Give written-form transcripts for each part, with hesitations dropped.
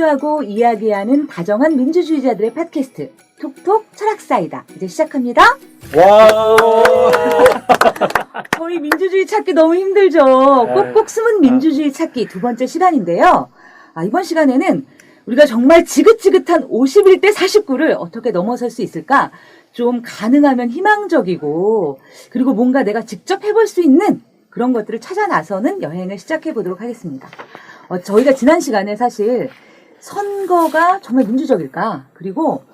소유하고 이야기하는 다정한 민주주의자들의 팟캐스트 톡톡 철학사이다. 이제 시작합니다. 와. 저희 민주주의 찾기 너무 힘들죠. 꼭꼭 숨은 민주주의 찾기 두 번째 시간인데요. 이번 시간에는 우리가 정말 지긋지긋한 51대 49를 어떻게 넘어설 수 있을까? 좀 가능하면 희망적이고 그리고 뭔가 내가 직접 해볼 수 있는 그런 것들을 찾아 나서는 여행을 시작해 보도록 하겠습니다. 저희가 지난 시간에 사실 선거가 정말 민주적일까? 그리고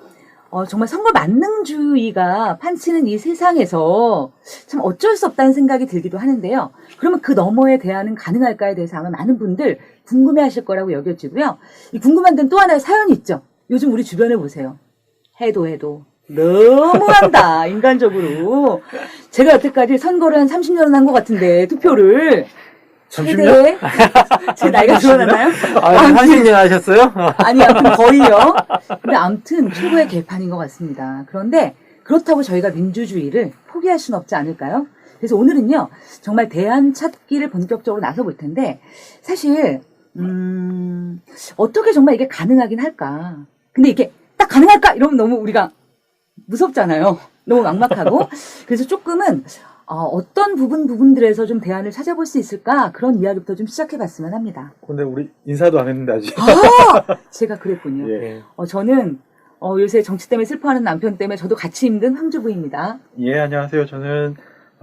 정말 선거 만능주의가 판치는 이 세상에서 참 어쩔 수 없다는 생각이 들기도 하는데요. 그러면 그 너머에 대안은 가능할까에 대해서 아마 많은 분들 궁금해하실 거라고 여겨지고요. 이 궁금한 데는 또 하나의 사연이 있죠. 요즘 우리 주변에 보세요. 해도 너무한다 인간적으로. 제가 여태까지 선거를 한 30년은 한 것 같은데 투표를 30년? 제 나이가 드러나나요? 30년 하셨어요? 아니, 아무튼 거의요. 근데 아무튼 최고의 개판인 것 같습니다. 그런데 그렇다고 저희가 민주주의를 포기할 수는 없지 않을까요? 그래서 오늘은요, 정말 대안 찾기를 본격적으로 나서볼 텐데, 사실, 어떻게 정말 이게 가능하긴 할까? 근데 이게 딱 가능할까? 이러면 너무 우리가 무섭잖아요. 너무 막막하고. 그래서 조금은, 어떤 부분들에서 좀 대안을 찾아볼 수 있을까? 그런 이야기부터 좀 시작해봤으면 합니다. 근데 우리 인사도 안 했는데 아직. 제가 그랬군요. 예. 저는 요새 정치 때문에 슬퍼하는 남편 때문에 저도 같이 힘든 황주부입니다. 예, 안녕하세요. 저는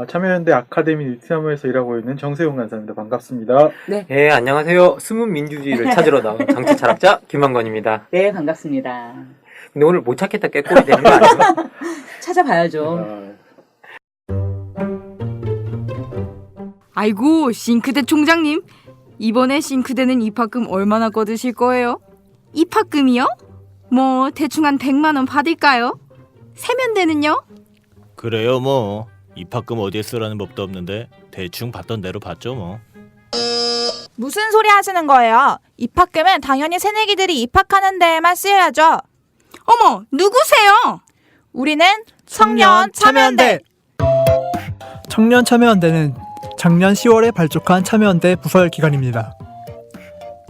참여연대 아카데미 뉴트나무에서 일하고 있는 정세훈 간사입니다. 반갑습니다. 네. 네, 안녕하세요. 숨은 민주주의를 찾으러 나온 정치 철학자 김만건입니다. 네, 반갑습니다. 근데 오늘 못 찾겠다 깨꼬리 되는 거 아니에요? 찾아봐야죠. 아이고, 싱크대 총장님. 이번에 싱크대는 입학금 얼마나 거두실 거예요? 입학금이요? 뭐 대충 한 100만 원 받을까요? 세면대는요? 그래요 뭐 입학금 어디에 쓰라는 법도 없는데 대충 받던 대로 받죠 뭐. 무슨 소리 하시는 거예요? 입학금은 당연히 새내기들이 입학하는 데에만 쓰여야죠. 어머, 누구세요? 우리는 청년 참여연대. 청년 참여연대는 작년 10월에 발족한 참여연대 부설 기관입니다.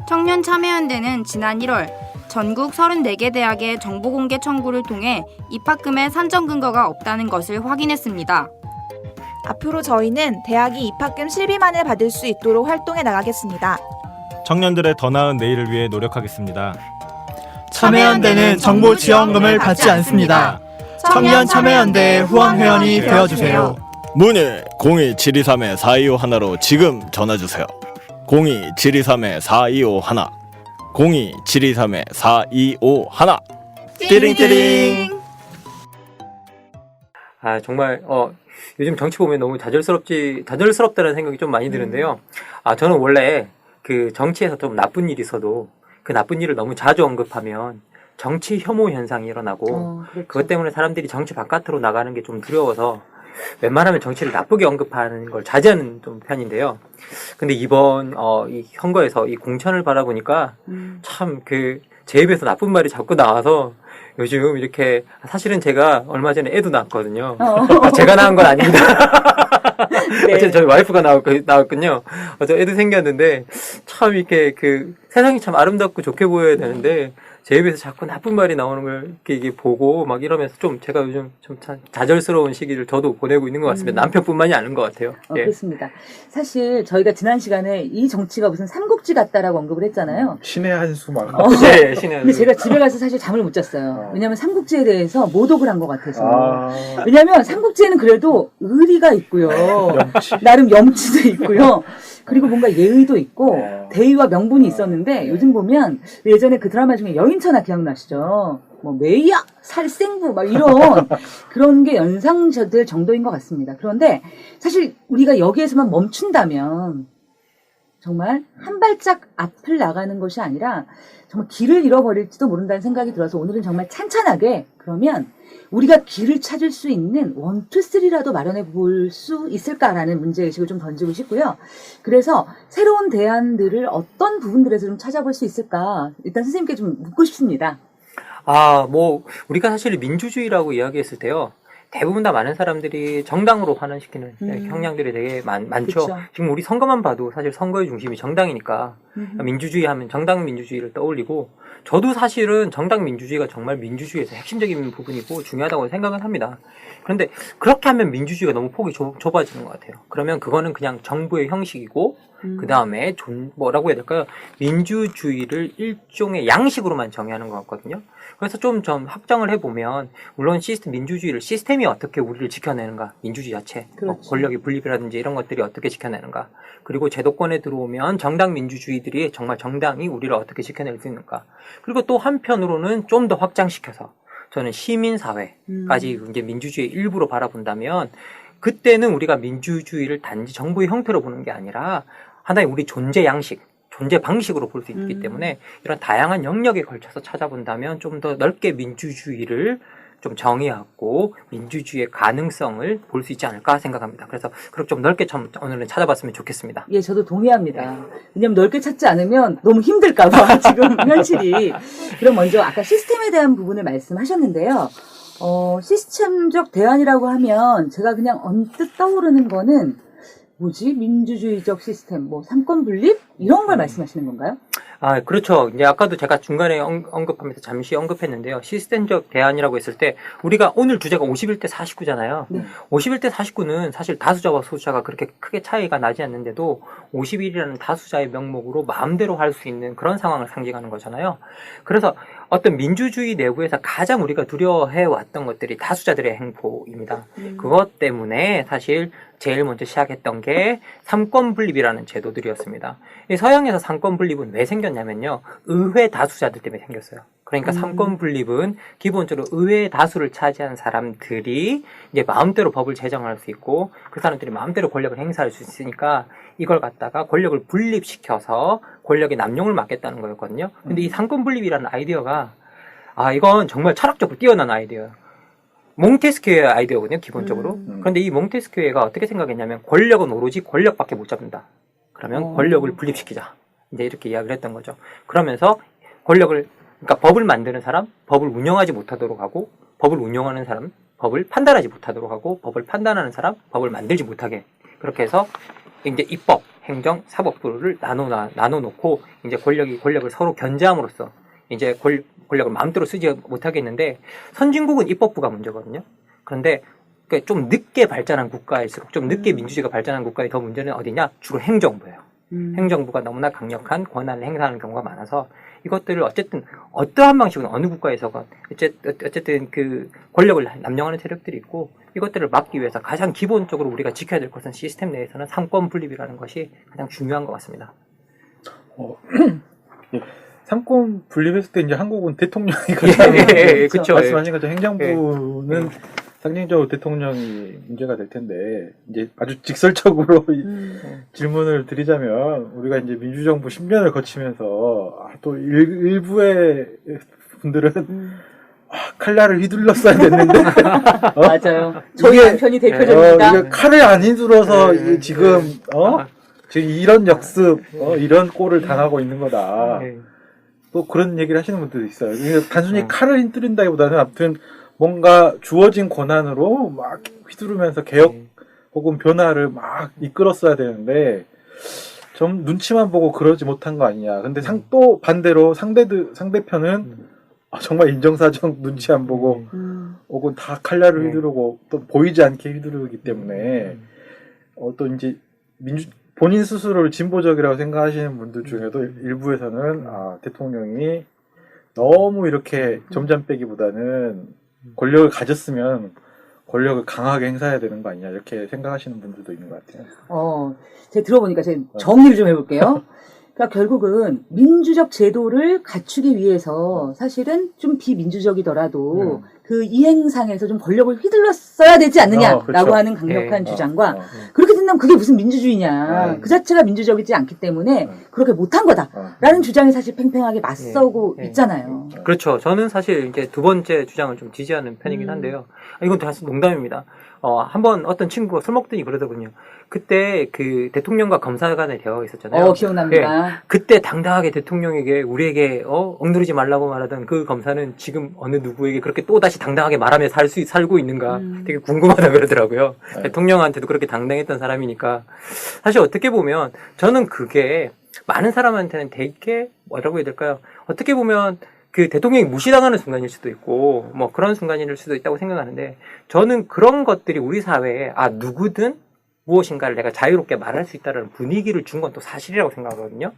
청년 참여연대는 지난 1월 전국 34개 대학의 정보공개 청구를 통해 입학금의 산정 근거가 없다는 것을 확인했습니다. 앞으로 저희는 대학이 입학금 실비만을 받을 수 있도록 활동해 나가겠습니다. 청년들의 더 나은 내일을 위해 노력하겠습니다. 참여연대는 정보 지원금을 받지 않습니다. 청년 참여연대의 후원 회원이 되어주세요. 문의 02-723-4251로 지금 전화주세요. 02-723-4251 02-723-4251 띠링띠링. 정말 요즘 정치 보면 너무 좌절스럽다는 생각이 좀 많이 드는데요. 저는 원래 그 정치에서 좀 나쁜 일이 있어도 그 나쁜 일을 너무 자주 언급하면 정치 혐오 현상이 일어나고 그렇죠. 그것 때문에 사람들이 정치 바깥으로 나가는 게 좀 두려워서 웬만하면 정치를 나쁘게 언급하는 걸 자제하는 좀 편인데요. 근데 이번 이 선거에서 이 공천을 바라보니까 참 제 입에서 나쁜 말이 자꾸 나와서 요즘 이렇게 사실은 제가 얼마 전에 애도 낳았거든요. 제가 낳은 건 아닙니다. 네. 어쨌든 저희 와이프가 나왔군요. 저 애도 생겼는데 참 이렇게 세상이 참 아름답고 좋게 보여야 되는데 제 입에서 자꾸 나쁜 말이 나오는 걸 이렇게 보고 막 이러면서 좀 제가 요즘 좀 좌절스러운 시기를 저도 보내고 있는 것 같습니다. 남편뿐만이 아닌 것 같아요. 예. 그렇습니다. 사실 저희가 지난 시간에 이 정치가 무슨 삼국지 같다라고 언급을 했잖아요. 신의 한수 막. 네, 신의 근데 제가 집에 가서 사실 잠을 못 잤어요. 왜냐하면 삼국지에 대해서 모독을 한 것 같아서. 아. 왜냐하면 삼국지에는 그래도 의리가 있고요. 나름 염치도 있고요. 그리고 뭔가 예의도 있고 대의와 명분이 있었는데 요즘 보면 예전에 그 드라마 중에 여인천하 기억나시죠? 뭐 매야 살생부 막 이런 그런 게 연상될 정도인 것 같습니다. 그런데 사실 우리가 여기에서만 멈춘다면 정말 한 발짝 앞을 나가는 것이 아니라 정말 길을 잃어버릴지도 모른다는 생각이 들어서 오늘은 정말 찬찬하게 그러면 우리가 길을 찾을 수 있는 1, 2, 3라도 마련해 볼 수 있을까라는 문제의식을 좀 던지고 싶고요. 그래서 새로운 대안들을 어떤 부분들에서 좀 찾아볼 수 있을까 일단 선생님께 좀 묻고 싶습니다. 우리가 사실 민주주의라고 이야기했을 때요. 대부분 다 많은 사람들이 정당으로 환원시키는 경향들이 되게 많죠. 그쵸. 지금 우리 선거만 봐도 사실 선거의 중심이 정당이니까 민주주의 하면 정당 민주주의를 떠올리고 저도 사실은 정당 민주주의가 정말 민주주의에서 핵심적인 부분이고 중요하다고 생각은 합니다. 그런데 그렇게 하면 민주주의가 너무 폭이 좁아지는 것 같아요. 그러면 그거는 그냥 정부의 형식이고 그 다음에 뭐라고 해야 될까요? 민주주의를 일종의 양식으로만 정의하는 것 같거든요. 그래서 좀 확정을 해보면 물론 민주주의를 시스템이 어떻게 우리를 지켜내는가, 민주주의 자체, 뭐 그렇지. 권력의 분립이라든지 이런 것들이 어떻게 지켜내는가, 그리고 제도권에 들어오면 정당 민주주의들이 정말 정당이 우리를 어떻게 지켜낼 수 있는가, 그리고 또 한편으로는 좀 더 확장시켜서 저는 시민사회까지 이제 민주주의의 일부로 바라본다면 그때는 우리가 민주주의를 단지 정부의 형태로 보는 게 아니라 하나의 우리 존재 양식, 존재 방식으로 볼 수 있기 때문에 이런 다양한 영역에 걸쳐서 찾아본다면 좀 더 넓게 민주주의를 좀 정의하고 민주주의의 가능성을 볼 수 있지 않을까 생각합니다. 그래서 그렇게 좀 넓게 오늘은 찾아봤으면 좋겠습니다. 예, 저도 동의합니다. 왜냐면 넓게 찾지 않으면 너무 힘들까봐 지금 현실이. 그럼 먼저 아까 시스템에 대한 부분을 말씀하셨는데요. 시스템적 대안이라고 하면 제가 그냥 언뜻 떠오르는 거는 뭐지? 민주주의적 시스템, 뭐 삼권 분립 이런 걸 말씀하시는 건가요? 아, 그렇죠. 이제 아까도 제가 중간에 언급하면서 잠시 언급했는데요. 시스템적 대안이라고 했을 때 우리가 오늘 주제가 51대 49잖아요. 네. 51대 49는 사실 다수자와 소수자가 그렇게 크게 차이가 나지 않는데도 51이라는 다수자의 명목으로 마음대로 할 수 있는 그런 상황을 상징하는 거잖아요. 그래서 어떤 민주주의 내부에서 가장 우리가 두려워해 왔던 것들이 다수자들의 행보입니다. 그것 때문에 사실 제일 먼저 시작했던 게 삼권 분립이라는 제도들이었습니다. 이 서양에서 삼권 분립은 왜 생겼냐면요. 의회 다수자들 때문에 생겼어요. 그러니까 삼권 분립은 기본적으로 의회의 다수를 차지한 사람들이 이제 마음대로 법을 제정할 수 있고 그 사람들이 마음대로 권력을 행사할 수 있으니까 이걸 갖다가 권력을 분립시켜서 권력의 남용을 막겠다는 거였거든요. 근데 이 삼권 분립이라는 아이디어가 이건 정말 철학적으로 뛰어난 아이디어예요. 몽테스키우의 아이디어거든요, 기본적으로. 그런데 이 몽테스키우가 어떻게 생각했냐면 권력은 오로지 권력밖에 못 잡는다. 그러면 권력을 분립시키자. 이제 이렇게 이야기를 했던 거죠. 그러면서 그러니까 법을 만드는 사람, 법을 운영하지 못하도록 하고, 법을 운영하는 사람, 법을 판단하지 못하도록 하고, 법을 판단하는 사람, 법을 만들지 못하게. 그렇게 해서 이제 입법, 행정, 사법부를 나눠놓고 이제 권력을 서로 견제함으로써 이제 권력을 마음대로 쓰지 못하겠는데 선진국은 입법부가 문제거든요. 그런데 좀 늦게 발전한 국가일수록 좀 늦게 민주주의가 발전한 국가의 더 문제는 어디냐? 주로 행정부예요. 행정부가 너무나 강력한 권한을 행사하는 경우가 많아서 이것들을 어쨌든 어떠한 방식으로 어느 국가에서건 어쨌든 그 권력을 남용하는 세력들이 있고 이것들을 막기 위해서 가장 기본적으로 우리가 지켜야 될 것은 시스템 내에서는 삼권 분립이라는 것이 가장 중요한 것 같습니다. 삼권 분립했을 때 이제 한국은 대통령이 그렇죠. 말씀하신 것처럼 행정부는 상징적으로 대통령이 문제가 될 텐데 이제 아주 직설적으로 질문을 드리자면 우리가 이제 민주정부 10년을 거치면서 또 일부의 분들은 칼날을 휘둘렀어야 됐는데 맞아요. 저희 남편이 대표적입니다. 이게 칼을 안 휘둘러서 지금 지금 이런 역습 이런 꼴을 당하고 있는 거다. 또 그런 얘기를 하시는 분들도 있어요. 그러니까 단순히 칼을 휘두른다기보다는 아무튼 뭔가 주어진 권한으로 막 휘두르면서 개혁 혹은 변화를 막 이끌었어야 되는데 좀 눈치만 보고 그러지 못한 거 아니냐. 근데 또 반대로 상대편은 정말 인정사정 눈치 안 보고 혹은 다 칼날을 휘두르고 또 보이지 않게 휘두르기 때문에 또 이제 본인 스스로를 진보적이라고 생각하시는 분들 중에도 일부에서는 대통령이 너무 이렇게 점잖빼기보다는 권력을 가졌으면 권력을 강하게 행사해야 되는 거 아니냐 이렇게 생각하시는 분들도 있는 것 같아요. 제가 들어보니까 제가 정리를 좀 해볼게요. 그러니까 결국은 민주적 제도를 갖추기 위해서 사실은 좀 비민주적이더라도 그 이행상에서 좀 권력을 휘둘렀어야 되지 않느냐라고 그렇죠. 하는 강력한 주장과 그렇게 된다면 그게 무슨 민주주의냐. 그 자체가 민주적이지 않기 때문에 그렇게 못한 거다라는 주장이 사실 팽팽하게 맞서고 있잖아요. 그렇죠. 저는 사실 이제 두 번째 주장을 좀 지지하는 편이긴 한데요. 이건 사실 농담입니다. 한번 어떤 친구가 술 먹더니 그러더군요. 그때 그 대통령과 검사 간에 대화가 있었잖아요. 기억납니다. 그때 당당하게 대통령에게 우리에게 엉두르지 말라고 말하던 그 검사는 지금 어느 누구에게 그렇게 또다시 당당하게 말하며 살고 있는가 되게 궁금하다 그러더라고요. 네. 대통령한테도 그렇게 당당했던 사람이니까. 사실 어떻게 보면 저는 그게 많은 사람한테는 되게 뭐라고 해야 될까요? 어떻게 보면 그 대통령이 무시당하는 순간일 수도 있고 뭐 그런 순간일 수도 있다고 생각하는데 저는 그런 것들이 우리 사회에 누구든 무엇인가를 내가 자유롭게 말할 수 있다는 분위기를 준 건 또 사실이라고 생각하거든요.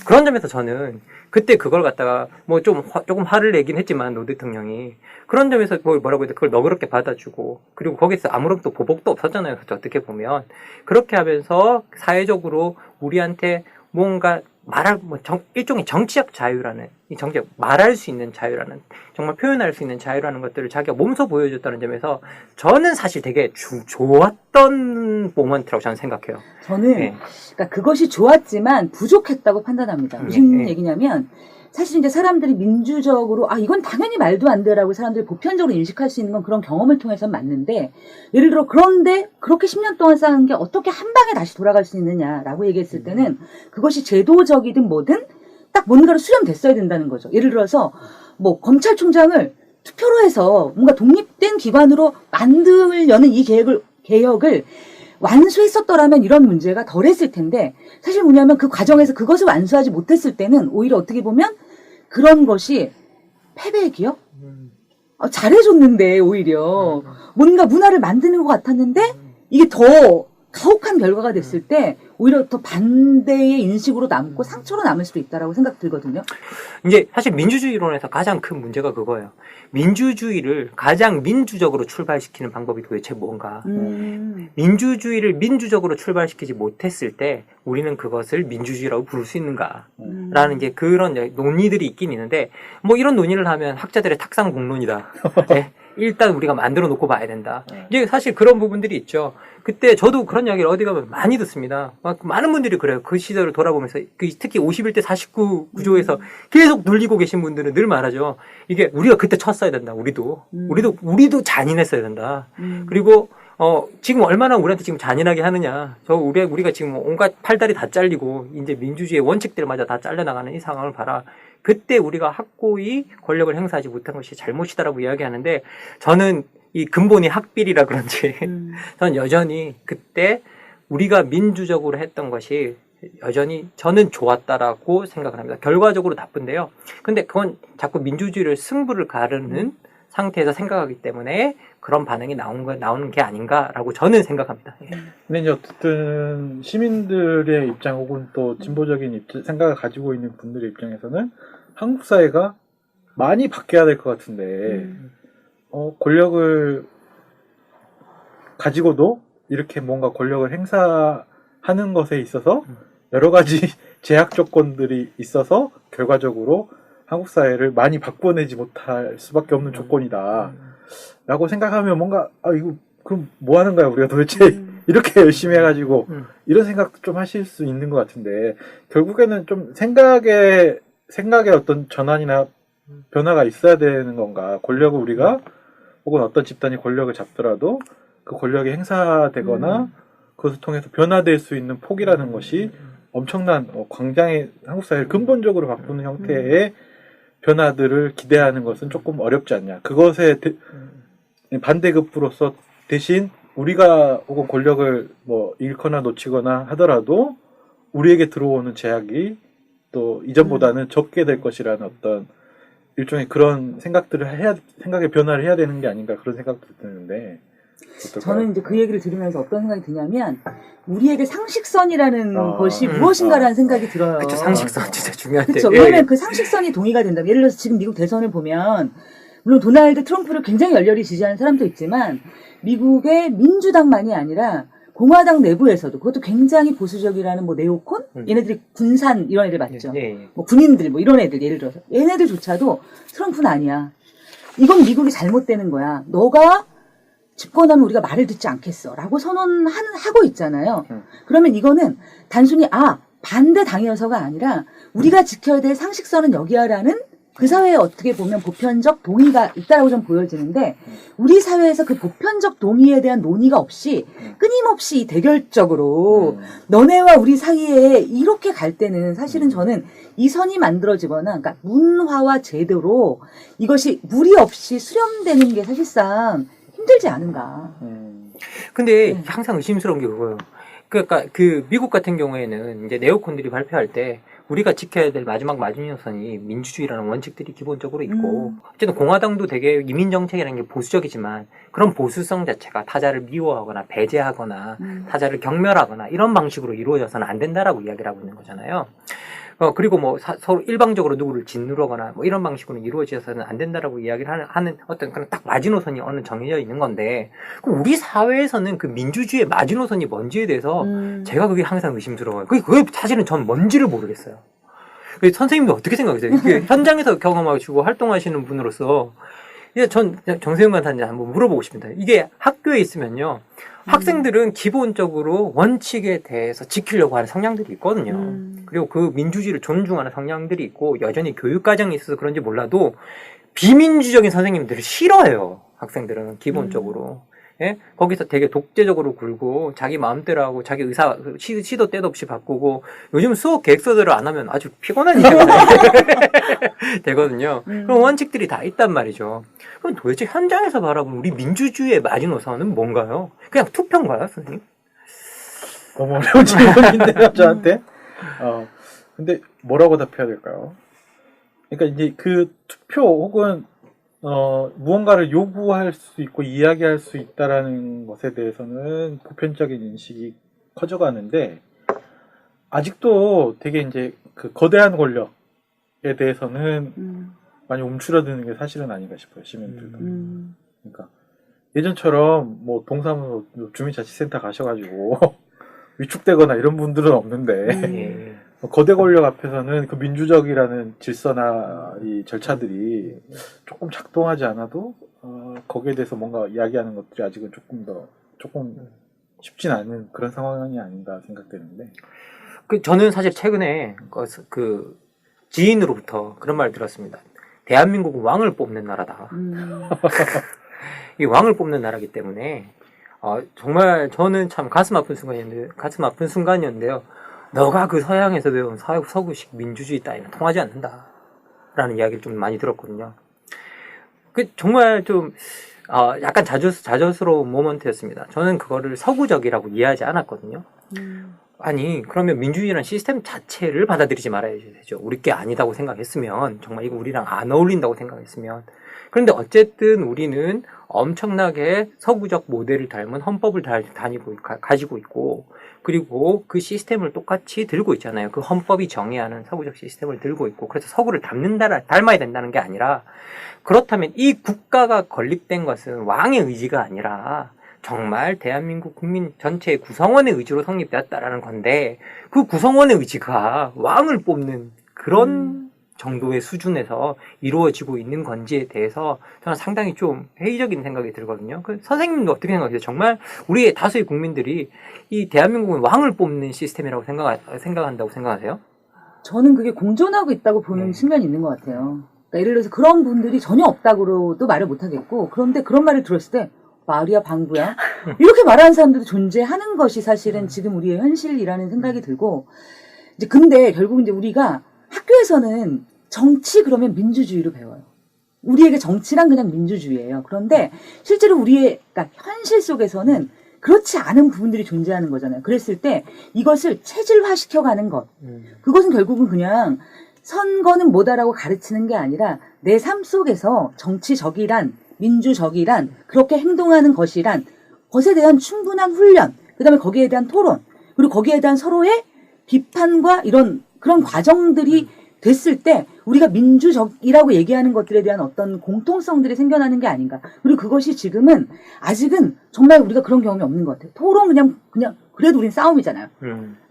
그런 점에서 저는 그때 그걸 갖다가 뭐 조금 화를 내긴 했지만 노 대통령이 그런 점에서 뭐라고 해야 돼 그걸 너그럽게 받아주고 그리고 거기서 아무런 또 보복도 없었잖아요. 그래서 어떻게 보면 그렇게 하면서 사회적으로 우리한테 뭔가 일종의 정치적 자유라는, 말할 수 있는 자유라는, 정말 표현할 수 있는 자유라는 것들을 자기가 몸소 보여줬다는 점에서 저는 사실 되게 좋았던 모먼트라고 저는 생각해요. 저는 그러니까 그것이 좋았지만 부족했다고 판단합니다. 무슨 얘기냐면 사실 이제 사람들이 민주적으로 이건 당연히 말도 안 돼라고 사람들이 보편적으로 인식할 수 있는 건 그런 경험을 통해서 맞는데 예를 들어 그런데 그렇게 10년 동안 쌓은 게 어떻게 한 방에 다시 돌아갈 수 있느냐라고 얘기했을 때는 그것이 제도적이든 뭐든 딱 뭔가로 수렴됐어야 된다는 거죠. 예를 들어서 뭐 검찰총장을 투표로 해서 뭔가 독립된 기관으로 만들려는 이 개혁을 완수했었더라면 이런 문제가 덜했을 텐데 사실 뭐냐면 그 과정에서 그것을 완수하지 못했을 때는 오히려 어떻게 보면 그런 것이 패배기요? 잘해줬는데 오히려 뭔가 문화를 만드는 것 같았는데 이게 더 가혹한 결과가 됐을 때 오히려 더 반대의 인식으로 남고 상처로 남을 수도 있다라고 생각 들거든요. 이제 사실 민주주의론에서 가장 큰 문제가 그거예요. 민주주의를 가장 민주적으로 출발시키는 방법이 도대체 뭔가. 민주주의를 민주적으로 출발시키지 못했을 때 우리는 그것을 민주주의라고 부를 수 있는가라는 이제 그런 논의들이 있긴 있는데 뭐 이런 논의를 하면 학자들의 탁상 공론이다. 네. 일단 우리가 만들어 놓고 봐야 된다. 이제 사실 그런 부분들이 있죠. 그때 저도 그런 이야기를 어디 가면 많이 듣습니다. 많은 분들이 그래요. 그 시절을 돌아보면서 특히 51대 49 구조에서 계속 눌리고 계신 분들은 늘 말하죠. 이게 우리가 그때 쳤어야 된다. 우리도 잔인했어야 된다. 그리고 지금 얼마나 우리한테 지금 잔인하게 하느냐. 우리가 지금 온갖 팔다리 다 잘리고 이제 민주주의의 원칙들마저 다 잘려나가는 이 상황을 봐라. 그때 우리가 확고히 권력을 행사하지 못한 것이 잘못이다라고 이야기하는데 저는 이 근본이 학비리라 그런지 저는 여전히 그때 우리가 민주적으로 했던 것이 여전히 저는 좋았다라고 생각을 합니다. 결과적으로 나쁜데요. 근데 그건 자꾸 민주주의를 승부를 가르는 상태에서 생각하기 때문에 그런 반응이 나오는 게 아닌가라고 저는 생각합니다. 근데 이제 어쨌든 시민들의 입장 혹은 또 진보적인 생각을 가지고 있는 분들의 입장에서는 한국 사회가 많이 바뀌어야 될 것 같은데 권력을 가지고도 이렇게 뭔가 권력을 행사하는 것에 있어서 여러 가지 제약 조건들이 있어서 결과적으로 한국 사회를 많이 바꿔내지 못할 수밖에 없는 조건이다 라고 생각하면 뭔가 이거 그럼 뭐 하는 거야 우리가 도대체 이렇게 열심히 해가지고 이런 생각 좀 하실 수 있는 것 같은데 결국에는 좀 생각의 어떤 전환이나 변화가 있어야 되는 건가. 권력을 우리가 혹은 어떤 집단이 권력을 잡더라도 그 권력이 행사되거나 그것을 통해서 변화될 수 있는 폭이라는 것이 엄청난 광장의 한국 사회를 근본적으로 바꾸는 형태의 변화들을 기대하는 것은 조금 어렵지 않냐. 그것에 반대급부로서 대신 우리가 혹은 권력을 뭐 잃거나 놓치거나 하더라도 우리에게 들어오는 제약이 또 이전보다는 적게 될 것이라는 어떤 일종의 그런 생각의 변화를 해야 되는 게 아닌가 그런 생각도 드는데 어떨까요? 저는 이제 그 얘기를 들으면서 어떤 생각이 드냐면 우리에게 상식선이라는 것이 무엇인가라는 생각이 들어요. 그렇죠. 상식선 진짜 중요한데. 그렇죠. 왜냐하면 그 상식선이 동의가 된다면 예를 들어서 지금 미국 대선을 보면 물론 도널드 트럼프를 굉장히 열렬히 지지하는 사람도 있지만 미국의 민주당만이 아니라 공화당 내부에서도 그것도 굉장히 보수적이라는 뭐 네오콘? 얘네들이 군산 이런 애들 맞죠? 뭐 군인들 뭐 이런 애들 예를 들어서 얘네들조차도 트럼프는 아니야. 이건 미국이 잘못되는 거야. 너가 집권하면 우리가 말을 듣지 않겠어 라고 선언하고 있잖아요. 그러면 이거는 단순히 반대 당이어서가 아니라 우리가 지켜야 될 상식선은 여기야라는 그 사회에 어떻게 보면 보편적 동의가 있다라고 좀 보여지는데 우리 사회에서 그 보편적 동의에 대한 논의가 없이 끊임없이 대결적으로 너네와 우리 사이에 이렇게 갈 때는 사실은 저는 이 선이 만들어지거나 그러니까 문화와 제도로 이것이 무리 없이 수렴되는 게 사실상 힘들지 않은가. 근데 네. 항상 의심스러운 게 그거예요. 그러니까 그 미국 같은 경우에는 이제 네오콘들이 발표할 때 우리가 지켜야 될 마지막 마지노선이 민주주의라는 원칙들이 기본적으로 있고 어쨌든 공화당도 되게 이민 정책이라는 게 보수적이지만 그런 보수성 자체가 타자를 미워하거나 배제하거나 타자를 경멸하거나 이런 방식으로 이루어져서는 안 된다라고 이야기를 하고 있는 거잖아요. 그리고 뭐 서로 일방적으로 누구를 짓누르거나 뭐 이런 방식으로 이루어져서는 안 된다라고 이야기를 하는 어떤 그런 딱 마지노선이 어느 정해져 있는 건데 그럼 우리 사회에서는 그 민주주의의 마지노선이 뭔지에 대해서 제가 그게 항상 의심스러워요. 그게 사실은 전 뭔지를 모르겠어요. 선생님도 어떻게 생각하세요? 이게 현장에서 경험하시고 활동하시는 분으로서 이제 전 정세윤 강사님 한번 물어보고 싶습니다. 이게 학교에 있으면요. 학생들은 기본적으로 원칙에 대해서 지키려고 하는 성향들이 있거든요. 그리고 그 민주주의를 존중하는 성향들이 있고 여전히 교육과정이 있어서 그런지 몰라도 비민주적인 선생님들을 싫어해요. 학생들은 기본적으로. 예? 거기서 되게 독재적으로 굴고 자기 마음대로 하고 자기 의사 시도 때도 없이 바꾸고 요즘 수업 계획서대로 안 하면 아주 피곤한 일이 되거든요. 그런 원칙들이 다 있단 말이죠. 그럼 도대체 현장에서 바라보는 우리 민주주의의 마지노선은 뭔가요? 그냥 투표인가요, 선생님? 너무 어려운 질문인데요, 저한테. 근데 뭐라고 답해야 될까요? 그러니까 이제 그 투표 혹은 무언가를 요구할 수 있고 이야기할 수 있다라는 것에 대해서는 보편적인 인식이 커져가는데 아직도 되게 이제 그 거대한 권력에 대해서는 많이 움츠러드는 게 사실은 아닌가 싶어요, 시민들도. 그러니까 예전처럼 뭐 동사무소 주민자치센터 가셔가지고 위축되거나 이런 분들은 없는데 거대 권력 앞에서는 그 민주적이라는 질서나 이 절차들이 조금 작동하지 않아도 거기에 대해서 뭔가 이야기하는 것들이 아직은 조금 쉽진 않은 그런 상황이 아닌가 생각되는데. 저는 사실 최근에 그 지인으로부터 그런 말을 들었습니다. 대한민국은 왕을 뽑는 나라다. 이 왕을 뽑는 나라이기 때문에 정말 저는 참 가슴 아픈 순간이었는데요. 너가 그 서양에서 배운 서구식 민주주의 따위는 통하지 않는다. 라는 이야기를 좀 많이 들었거든요. 정말 좀, 약간 자저스러운 모먼트였습니다. 저는 그거를 서구적이라고 이해하지 않았거든요. 아니, 그러면 민주주의라는 시스템 자체를 받아들이지 말아야 되죠. 우리 게 아니다고 생각했으면, 정말 이거 우리랑 안 어울린다고 생각했으면. 그런데 어쨌든 우리는 엄청나게 서구적 모델을 닮은 헌법을 가지고 있고, 그리고 그 시스템을 똑같이 들고 있잖아요. 그 헌법이 정의하는 서구적 시스템을 들고 있고, 그래서 서구를 닮아야 된다는 게 아니라, 그렇다면 이 국가가 건립된 것은 왕의 의지가 아니라, 정말 대한민국 국민 전체의 구성원의 의지로 성립되었다라는 건데, 그 구성원의 의지가 왕을 뽑는 그런 정도의 수준에서 이루어지고 있는 건지에 대해서 저는 상당히 좀 회의적인 생각이 들거든요. 선생님도 어떻게 생각하세요? 정말 우리의 다수의 국민들이 이 대한민국은 왕을 뽑는 시스템이라고 생각한다고 생각하세요? 저는 그게 공존하고 있다고 보는 측면이 있는 것 같아요. 그러니까 예를 들어서 그런 분들이 전혀 없다고도 말을 못하겠고, 그런데 그런 말을 들었을 때 말이야 방구야 이렇게 말하는 사람들도 존재하는 것이 사실은 지금 우리의 현실이라는 생각이 들고, 이제 근데 결국 이제 우리가 학교에서는 정치 그러면 민주주의로 배워요. 우리에게 정치란 그냥 민주주의예요. 그런데 실제로 그러니까 현실 속에서는 그렇지 않은 부분들이 존재하는 거잖아요. 그랬을 때 이것을 체질화시켜가는 것, 그것은 결국은 그냥 선거는 뭐다라고 가르치는 게 아니라 내 삶 속에서 정치적이란, 민주적이란, 그렇게 행동하는 것이란 것에 대한 충분한 훈련, 그 다음에 거기에 대한 토론, 그리고 거기에 대한 서로의 비판과 그런 과정들이 됐을 때 우리가 민주적이라고 얘기하는 것들에 대한 어떤 공통성들이 생겨나는 게 아닌가. 그리고 그것이 지금은 아직은 정말 우리가 그런 경험이 없는 것 같아요. 토론 그냥 그래도 우린 싸움이잖아요.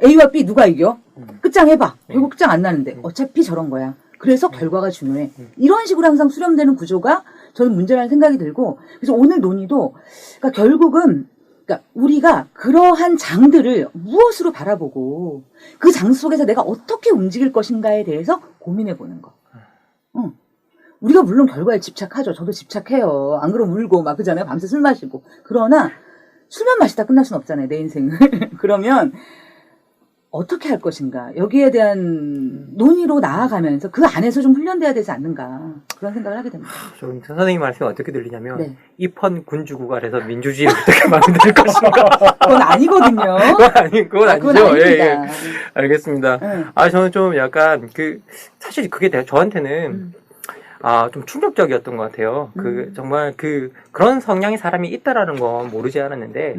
A와 B 누가 이겨? 끝장 해봐. 결국 끝장 안 나는데 어차피 저런 거야. 그래서 결과가 중요해. 이런 식으로 항상 수렴되는 구조가 저는 문제라는 생각이 들고, 그래서 오늘 논의도 그러니까 결국은 그러니까 우리가 그러한 장들을 무엇으로 바라보고 그 장 속에서 내가 어떻게 움직일 것인가에 대해서 고민해 보는 거. 우리가 물론 결과에 집착하죠. 저도 집착해요. 안 그러면 울고 막 그러잖아요. 밤새 술 마시고. 그러나 술만 마시다 끝날 순 없잖아요. 내 인생을. 그러면 어떻게 할 것인가. 여기에 대한 논의로 나아가면서 그 안에서 좀 훈련돼야 되지 않는가. 그런 생각을 하게 됩니다. 좀 선생님 말씀이 어떻게 들리냐면 네. 입헌 군주국안에서 민주주의를 어떻게 만들 것인가. 그건 아니거든요. 그건 아니죠. 그건 아닙니다. 예, 예. 알겠습니다. 네. 저는 좀 약간 사실 그게 저한테는 좀 충격적이었던 것 같아요. 정말 그런 성향의 사람이 있다라는 건 모르지 않았는데,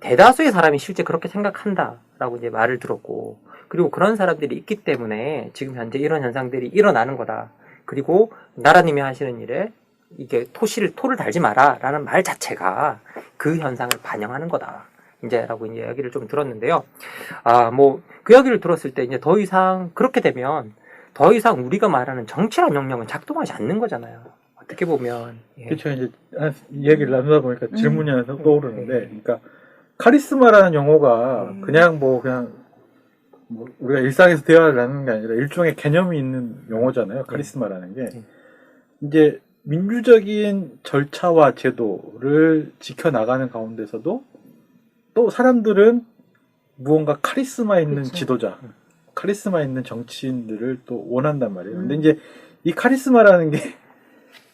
대다수의 사람이 실제 그렇게 생각한다라고 이제 말을 들었고, 그리고 그런 사람들이 있기 때문에 지금 현재 이런 현상들이 일어나는 거다. 그리고 나라님이 하시는 일에 이게 토를 달지 마라라는 말 자체가 그 현상을 반영하는 거다. 이제라고 이제 이야기를 좀 들었는데요. 그 이야기를 들었을 때 이제 더 이상 그렇게 되면 더 이상 우리가 말하는 정치란 영역은 작동하지 않는 거잖아요. 어떻게 보면. 예. 그렇죠. 이제 이야기를 나누다 보니까 질문이 하나 떠오르는데, 그러니까 카리스마라는 용어가 그냥 우리가 일상에서 대화를 나누는 게 아니라 일종의 개념이 있는 용어잖아요. 카리스마라는 게. 이제 민주적인 절차와 제도를 지켜나가는 가운데서도 또 사람들은 무언가 카리스마 있는 그쵸. 지도자, 카리스마 있는 정치인들을 또 원한단 말이에요. 근데 이제 이 카리스마라는 게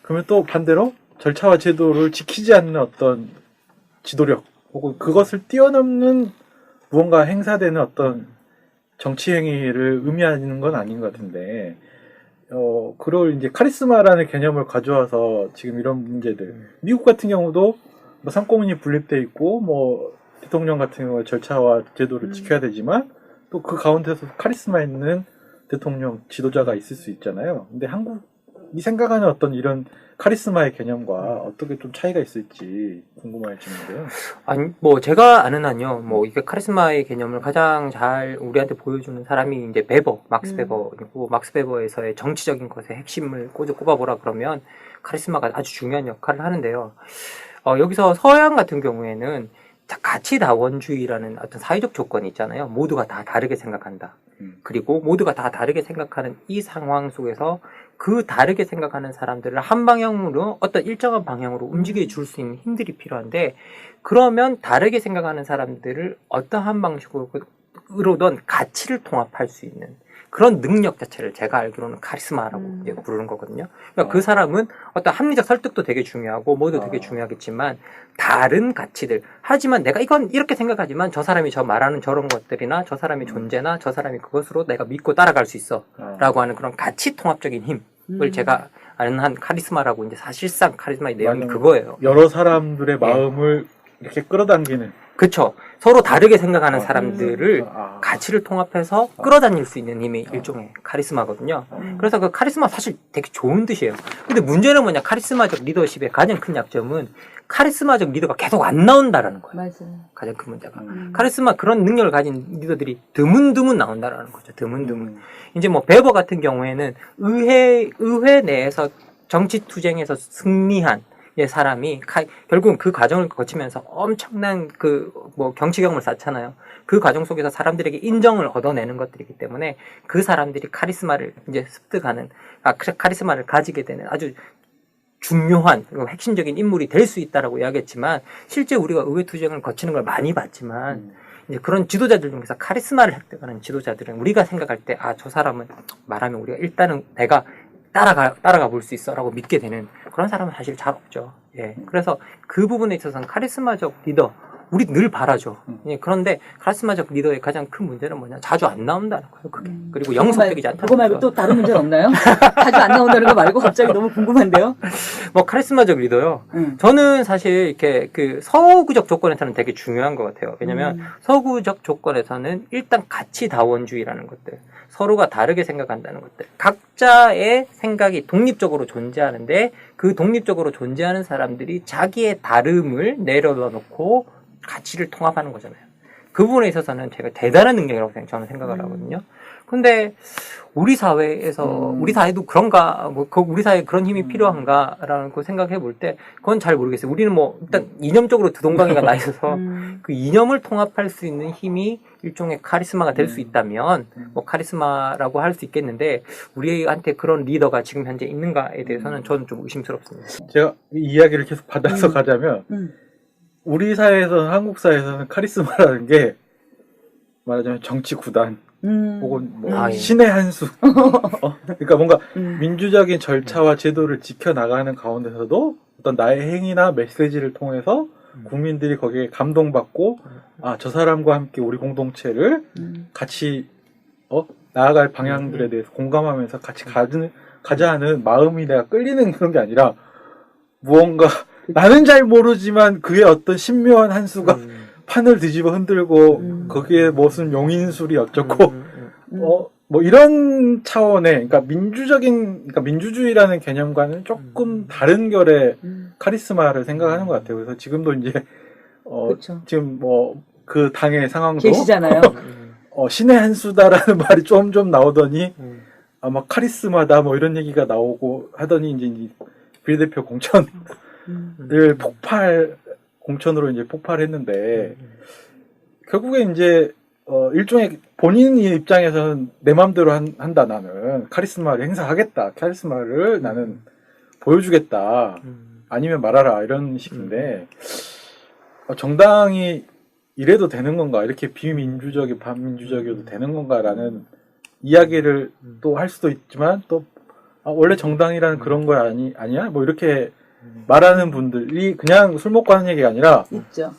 그러면 또 반대로 절차와 제도를 지키지 않는 어떤 지도력 혹은 그것을 뛰어넘는 무언가 행사되는 어떤 정치 행위를 의미하는 건 아닌 것 같은데, 그걸 이제 카리스마라는 개념을 가져와서 지금 이런 문제들, 미국 같은 경우도 뭐 상권이 분립돼 있고 뭐 대통령 같은 경우 절차와 제도를 지켜야 되지만 또 그 가운데서 카리스마 있는 대통령 지도자가 있을 수 있잖아요. 근데 한국이 생각하는 어떤 이런 카리스마의 개념과 어떻게 좀 차이가 있을지 궁금해지는데요. 아니, 제가 아는 한요, 이게 카리스마의 개념을 가장 잘 우리한테 보여주는 사람이 이제 막스 베버이고, 막스 베버에서의 정치적인 것의 핵심을 꼽아보라 그러면 카리스마가 아주 중요한 역할을 하는데요. 여기서 서양 같은 경우에는 가치다원주의라는 어떤 사회적 조건이 있잖아요. 모두가 다 다르게 생각한다. 그리고 모두가 다 다르게 생각하는 이 상황 속에서 그 다르게 생각하는 사람들을 한 방향으로 어떤 일정한 방향으로 움직여 줄 수 있는 힘들이 필요한데, 그러면 다르게 생각하는 사람들을 어떠한 방식으로든 가치를 통합할 수 있는 그런 능력 자체를 제가 알기로는 카리스마라고 이제 부르는 거거든요. 그러니까 그 사람은 어떤 합리적 설득도 되게 중요하고 뭐도 되게 중요하겠지만 다른 가치들, 하지만 내가 이건 이렇게 생각하지만 저 사람이 저 말하는 저런 것들이나 저 사람의 존재나 저 사람이 그것으로 내가 믿고 따라갈 수 있어 라고 하는 그런 가치 통합적인 힘을 제가 아는 한 카리스마라고, 이제 사실상 카리스마의 내용이 그거예요. 여러 사람들의 마음을 이렇게 끌어당기는. 그쵸. 서로 다르게 생각하는 사람들을 가치를 통합해서 끌어다닐 수 있는 힘이 일종의 카리스마거든요. 그래서 그 카리스마 사실 되게 좋은 뜻이에요. 근데 문제는 뭐냐, 카리스마적 리더십의 가장 큰 약점은 카리스마적 리더가 계속 안 나온다라는 거예요. 맞아요. 가장 큰 문제가. 카리스마 그런 능력을 가진 리더들이 드문드문 나온다라는 거죠. 드문드문. 이제 베버 같은 경우에는 의회 내에서 정치 투쟁에서 승리한 사람이 결국은 그 과정을 거치면서 엄청난 정치 경험을 쌓잖아요. 그 과정 속에서 사람들에게 인정을 얻어내는 것들이기 때문에 그 사람들이 카리스마를 이제 습득하는, 카리스마를 가지게 되는 아주 중요한 핵심적인 인물이 될 수 있다라고 이야기했지만, 실제 우리가 의회 투쟁을 거치는 걸 많이 봤지만 이제 그런 지도자들 중에서 카리스마를 획득하는 지도자들은 우리가 생각할 때 저 사람은 말하면 우리가 일단은 내가 따라가 볼 수 있어 라고 믿게 되는 그런 사람은 사실 잘 없죠. 예. 그래서 그 부분에 있어서는 카리스마적 리더, 우리 늘 바라죠. 예. 그런데 카리스마적 리더의 가장 큰 문제는 뭐냐, 자주 안 나온다는 거예요. 그게. 그리고 영속적이지 않다는 그거 말고 또 다른 문제는 없나요? 자주 안 나온다는 거 말고 갑자기 너무 궁금한데요. 카리스마적 리더요. 저는 사실 이렇게 서구적 조건에서는 되게 중요한 것 같아요. 왜냐면 서구적 조건에서는 일단 가치다원주의라는 것들, 서로가 다르게 생각한다는 것들, 각자의 생각이 독립적으로 존재하는데 그 독립적으로 존재하는 사람들이 자기의 다름을 내려놓고 가치를 통합하는 거잖아요. 그 부분에 있어서는 제가 대단한 능력이라고 저는 생각을 하거든요. 근데 우리 사회에서 우리 사회도 그런가 뭐 우리 사회에 그런 힘이 필요한가라는 거 생각해 볼 때 그건 잘 모르겠어요. 우리는 뭐 일단 이념적으로 두 동강이가 나 있어서 그 이념을 통합할 수 있는 힘이 일종의 카리스마가 될 수 있다면 뭐 카리스마라고 할 수 있겠는데 우리한테 그런 리더가 지금 현재 있는가에 대해서는 저는 좀 의심스럽습니다. 제가 이 이야기를 계속 받아서 가자면 우리 사회에서는 한국 사회에서는 카리스마라는 게 말하자면 정치 구단 혹은 뭐 예. 신의 한 수. 그러니까 뭔가 민주적인 절차와 제도를 지켜나가는 가운데서도 어떤 나의 행위나 메시지를 통해서 국민들이 거기에 감동받고 아, 저 사람과 함께 우리 공동체를 같이 나아갈 방향들에 대해서 공감하면서 같이 가자 하는 마음이 내가 끌리는 그런 게 아니라 무언가 나는 잘 모르지만 그의 어떤 신묘한 한 수가 판을 뒤집어 흔들고 거기에 무슨 용인술이 어쩌고 뭐 이런 차원의 그러니까 민주주의라는 개념과는 조금 다른 결의 카리스마를 생각하는 것 같아요. 그래서 지금도 이제 그쵸. 지금 뭐 그 당의 상황도 계시잖아요. 신의 한 수다라는 말이 좀 나오더니 아마 카리스마다 뭐 이런 얘기가 나오고 하더니 이제 비례대표 공천을 공천으로 이제 폭발했는데 결국에 이제 일종의 본인 입장에서는 내 마음대로 한다 나는 카리스마를 행사하겠다 카리스마를 나는 보여주겠다 아니면 말아라 이런 식인데 정당이 이래도 되는 건가 이렇게 비민주적이 반민주적이어도 되는 건가라는 이야기를 또 할 수도 있지만 또 원래 정당이라는 그런 거 아니야? 뭐 이렇게 말하는 분들이 그냥 술 먹고 하는 얘기가 아니라 있죠.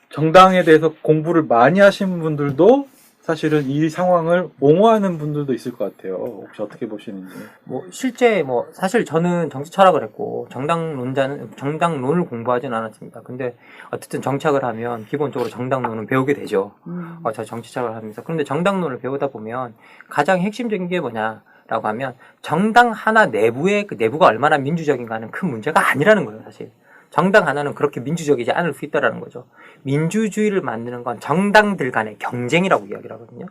정당에 대해서 공부를 많이 하신 분들도 사실은 이 상황을 옹호하는 분들도 있을 것 같아요. 혹시 어떻게 보시는지. 뭐 실제 뭐 사실 저는 정치 철학을 했고 정당론을 공부하지는 않았습니다. 근데 어쨌든 정착을 하면 기본적으로 정당론은 배우게 되죠. 저 정치 철학을 하면서. 그런데 정당론을 배우다 보면 가장 핵심적인 게 뭐냐라고 하면 정당 하나 내부의 그 내부가 얼마나 민주적인가는 큰 문제가 아니라는 거예요, 사실. 정당 하나는 그렇게 민주적이지 않을 수 있다라는 거죠. 민주주의를 만드는 건 정당들 간의 경쟁이라고 이야기를 하거든요.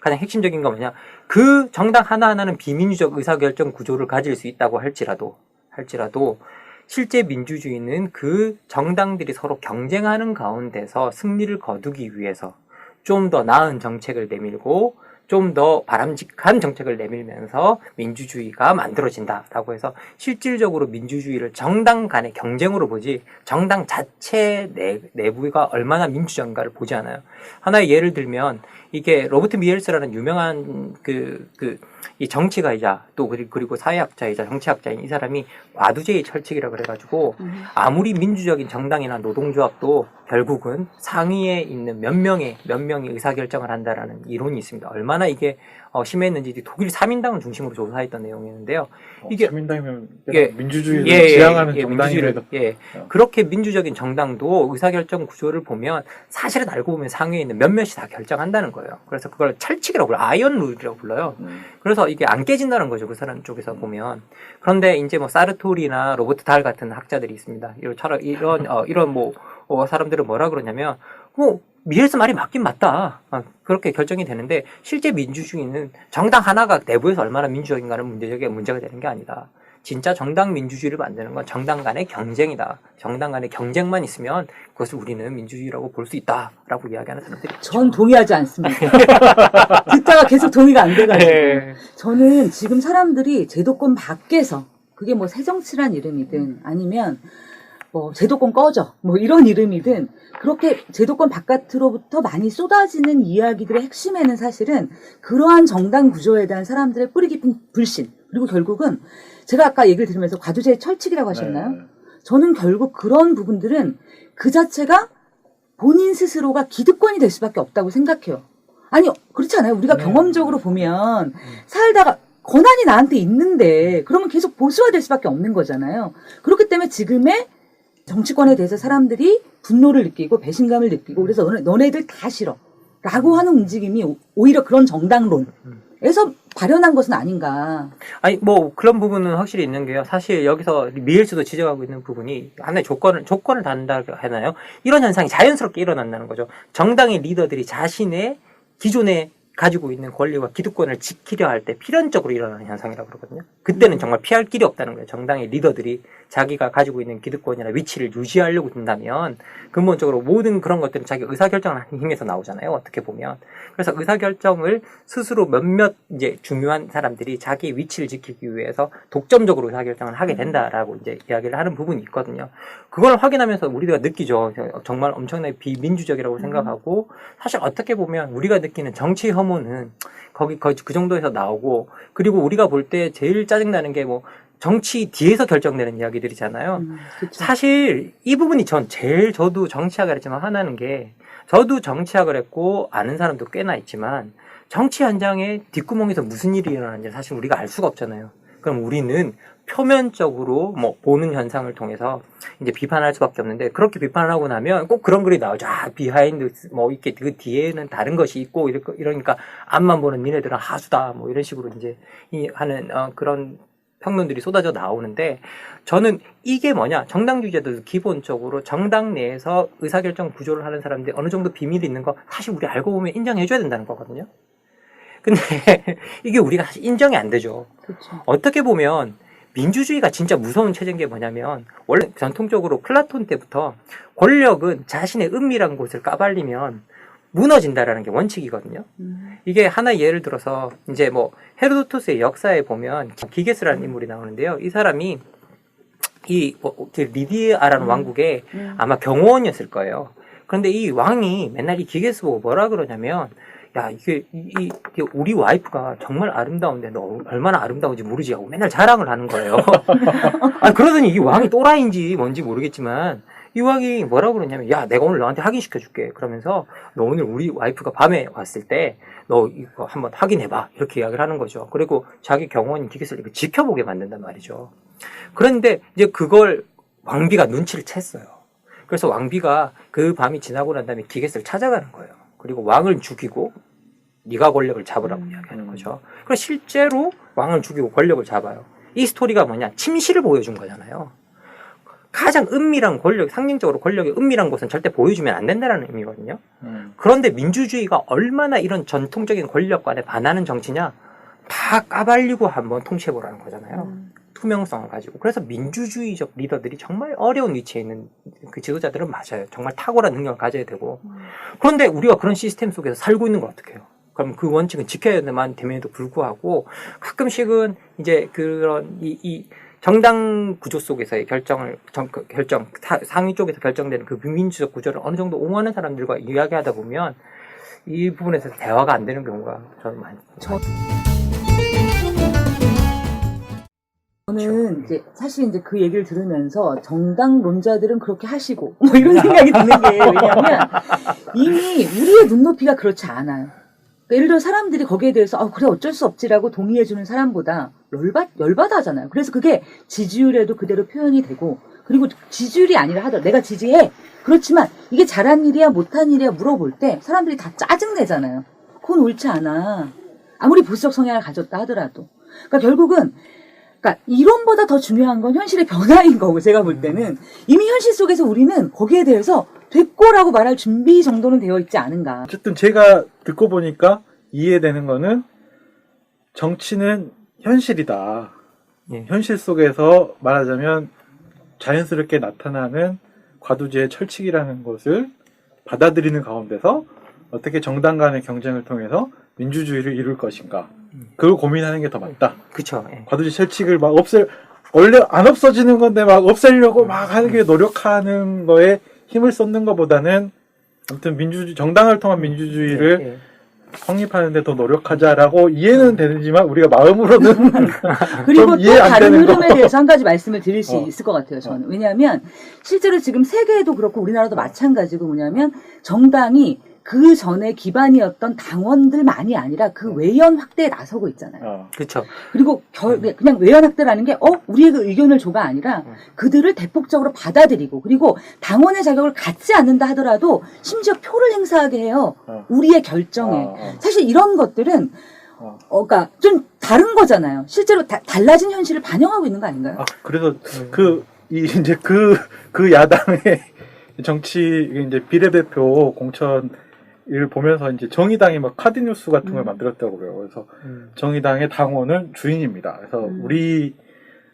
가장 핵심적인 건 뭐냐? 그 정당 하나하나는 비민주적 의사결정 구조를 가질 수 있다고 할지라도 실제 민주주의는 그 정당들이 서로 경쟁하는 가운데서 승리를 거두기 위해서 좀 더 나은 정책을 내밀고 좀 더 바람직한 정책을 내밀면서 민주주의가 만들어진다라고 해서 실질적으로 민주주의를 정당 간의 경쟁으로 보지 정당 자체 내부가 얼마나 민주적인가를 보지 않아요. 하나의 예를 들면 이게 로버트 미엘스라는 유명한 이 정치가이자 또 그리고 사회학자이자 정치학자인 이 사람이 와두제의 철칙이라고 그래가지고 아무리 민주적인 정당이나 노동조합도 결국은 상위에 있는 몇 명이 의사결정을 한다라는 이론이 있습니다. 얼마나 이게 심했는지 독일 3인당을 중심으로 조사했던 내용이었는데요. 이게 3인당이면 예, 민주주의를 지향하는 정당이라도 그렇게 민주적인 정당도 의사결정 구조를 보면 사실은 알고 보면 상위에 있는 몇몇이 다 결정한다는 거예요. 그래서 그걸 철칙이라고 불러요. 아이언 룰이라고 불러요. 그래서 이게 안 깨진다는 거죠. 그 사람 쪽에서 보면. 그런데 이제 뭐 사르토리나 로버트 달 같은 학자들이 있습니다. 이런 사람들은 뭐라 그러냐면 미엘스 말이 맞긴 맞다. 그렇게 결정이 되는데 실제 민주주의는 정당 하나가 내부에서 얼마나 민주적인가는 문제가 되는 게 아니다. 진짜 정당 민주주의를 만드는 건 정당 간의 경쟁이다. 정당 간의 경쟁만 있으면 그것을 우리는 민주주의라고 볼 수 있다라고 이야기하는 사람들이 있죠. 전 동의하지 않습니다. 듣다가 계속 동의가 안 돼가지고. 네. 저는 지금 사람들이 제도권 밖에서 그게 뭐 새정치란 이름이든 아니면 뭐 제도권 꺼져 뭐 이런 이름이든 그렇게 제도권 바깥으로부터 많이 쏟아지는 이야기들의 핵심에는 사실은 그러한 정당 구조에 대한 사람들의 뿌리 깊은 불신 그리고 결국은 제가 아까 얘기를 들으면서 과두제의 철칙이라고 하셨나요? 네. 저는 결국 그런 부분들은 그 자체가 본인 스스로가 기득권이 될 수밖에 없다고 생각해요. 아니 그렇지 않아요? 우리가 경험적으로 보면 살다가 권한이 나한테 있는데 그러면 계속 보수화될 수밖에 없는 거잖아요. 그렇기 때문에 지금의 정치권에 대해서 사람들이 분노를 느끼고 배신감을 느끼고 그래서 너네들 다 싫어 라고 하는 움직임이 오히려 그런 정당론에서 발현한 것은 아닌가. 아니 뭐 그런 부분은 확실히 있는 게요. 사실 여기서 미엘스도 지적하고 있는 부분이 하나의 조건을 단다고 하나요? 이런 현상이 자연스럽게 일어난다는 거죠. 정당의 리더들이 자신의 기존의 가지고 있는 권리와 기득권을 지키려 할 때 필연적으로 일어나는 현상이라고 그러거든요. 그때는 정말 피할 길이 없다는 거예요. 정당의 리더들이 자기가 가지고 있는 기득권이나 위치를 유지하려고 든다면 근본적으로 모든 그런 것들은 자기 의사결정을 하는 힘에서 나오잖아요. 어떻게 보면. 그래서 의사결정을 스스로 몇몇 이제 중요한 사람들이 자기 위치를 지키기 위해서 독점적으로 의사결정을 하게 된다라고 이제 이야기를 하는 부분이 있거든요. 그걸 확인하면서 우리가 느끼죠. 정말 엄청나게 비민주적이라고 생각하고 사실 어떻게 보면 우리가 느끼는 정치 혐오는 그 정도에서 나오고 그리고 우리가 볼 때 제일 짜증나는 게 뭐 정치 뒤에서 결정되는 이야기들이잖아요. 그쵸. 사실 이 부분이 저도 정치학을 했지만 화나는 게 저도 정치학을 했고 아는 사람도 꽤나 있지만 정치 현장의 뒷구멍에서 무슨 일이 일어나는지 사실 우리가 알 수가 없잖아요. 그럼 우리는 표면적으로 뭐 보는 현상을 통해서 이제 비판할 수밖에 없는데 그렇게 비판을 하고 나면 꼭 그런 글이 나오죠. 비하인드 뭐 이렇게 그 뒤에는 다른 것이 있고 이러니까 앞만 보는 니네들은 하수다 뭐 이런 식으로 이제 하는 그런 평론들이 쏟아져 나오는데 저는 이게 뭐냐 정당주의자들도 기본적으로 정당 내에서 의사결정 구조를 하는 사람들이 어느 정도 비밀이 있는 거 사실 우리 알고 보면 인정해줘야 된다는 거거든요. 근데 이게 우리가 사실 인정이 안 되죠. 그쵸. 어떻게 보면 민주주의가 진짜 무서운 체제인 게 뭐냐면 원래 전통적으로 플라톤 때부터 권력은 자신의 은밀한 곳을 까발리면 무너진다라는 게 원칙이거든요. 이게 하나 예를 들어서 이제 뭐 헤로도토스의 역사에 보면 기게스라는 인물이 나오는데요. 이 사람이 리디아라는 왕국의 아마 경호원이었을 거예요. 그런데 이 왕이 맨날 이 기게스 보고 뭐라 그러냐면 야, 이게 우리 와이프가 정말 아름다운데 너 얼마나 아름다운지 모르지 하고 맨날 자랑을 하는 거예요. 그러더니 이 왕이 또라이인지 뭔지 모르겠지만 이 왕이 뭐라고 그러냐면 야, 내가 오늘 너한테 확인시켜 줄게. 그러면서 너 오늘 우리 와이프가 밤에 왔을 때 너 이거 한번 확인해봐. 이렇게 이야기를 하는 거죠. 그리고 자기 경호원인 기계를 이거 지켜보게 만든단 말이죠. 그런데 이제 그걸 왕비가 눈치를 챘어요. 그래서 왕비가 그 밤이 지나고 난 다음에 기계를 찾아가는 거예요. 그리고 왕을 죽이고 네가 권력을 잡으라고 이야기하는 거죠. 그래서 실제로 왕을 죽이고 권력을 잡아요. 이 스토리가 뭐냐? 침시를 보여준 거잖아요. 가장 은밀한 권력, 상징적으로 권력의 은밀한 곳은 절대 보여주면 안 된다는 의미거든요. 그런데 민주주의가 얼마나 이런 전통적인 권력관에 반하는 정치냐? 다 까발리고 한번 통치해보라는 거잖아요. 투명성을 가지고. 그래서 민주주의적 리더들이 정말 어려운 위치에 있는 그 지도자들은 맞아요. 정말 탁월한 능력을 가져야 되고. 그런데 우리가 그런 시스템 속에서 살고 있는 건 어떡해요? 그럼 그 원칙은 지켜야만 됨에도 불구하고 가끔씩은 이제 그런 이 정당 구조 속에서의 상위 쪽에서 결정되는 그 비민주적 구조를 어느 정도 옹호하는 사람들과 이야기하다 보면 이 부분에서 대화가 안 되는 경우가 저는 많죠. 저는 이제 사실 이제 그 얘기를 들으면서 정당론자들은 그렇게 하시고 뭐 이런 생각이 드는 게 왜냐하면 이미 우리의 눈높이가 그렇지 않아요. 그러니까 예를 들어 사람들이 거기에 대해서 그래 어쩔 수 없지라고 동의해주는 사람보다 열받아 하잖아요. 그래서 그게 지지율에도 그대로 표현이 되고 그리고 지지율이 아니라 하더라도 내가 지지해. 그렇지만 이게 잘한 일이야 못한 일이야 물어볼 때 사람들이 다 짜증내잖아요. 그건 옳지 않아. 아무리 보수적 성향을 가졌다 하더라도. 그러니까 결국은 그러니까 이론보다 더 중요한 건 현실의 변화인 거고 제가 볼 때는 이미 현실 속에서 우리는 거기에 대해서 됐고라고 말할 준비 정도는 되어 있지 않은가. 어쨌든 제가 듣고 보니까 이해되는 거는 정치는 현실이다. 현실 속에서 말하자면 자연스럽게 나타나는 과도지의 철칙이라는 것을 받아들이는 가운데서 어떻게 정당 간의 경쟁을 통해서 민주주의를 이룰 것인가. 그걸 고민하는 게 더 맞다. 그쵸. 과도지 철칙을 막 원래 안 없어지는 건데 막 없애려고 막 하는 게 노력하는 거에 힘을 쏟는 것보다는 아무튼 정당을 통한 민주주의를 확립하는데 더 노력하자라고 이해는 되지만 우리가 마음으로는 그리고 또 이해 안 다른 되는 흐름에 거. 대해서 한 가지 말씀을 드릴 수 있을 것 같아요. 저는 왜냐하면 실제로 지금 세계에도 그렇고 우리나라도 마찬가지고 뭐냐면 정당이 그 전에 기반이었던 당원들만이 아니라 그 외연 확대에 나서고 있잖아요. 그렇죠. 그리고 그냥 외연 확대라는 게 우리의 그 의견을 줘가 아니라 그들을 대폭적으로 받아들이고 그리고 당원의 자격을 갖지 않는다 하더라도 심지어 표를 행사하게 해요. 우리의 결정에. 사실 이런 것들은 그러니까 좀 다른 거잖아요. 실제로 달라진 현실을 반영하고 있는 거 아닌가요? 그래서 이제 그 야당의 정치 이제 비례대표 공천 를 보면서 이제 정의당이 막 카드뉴스 같은 걸 만들었다고 그래요. 그래서 정의당의 당원은 주인입니다. 그래서 우리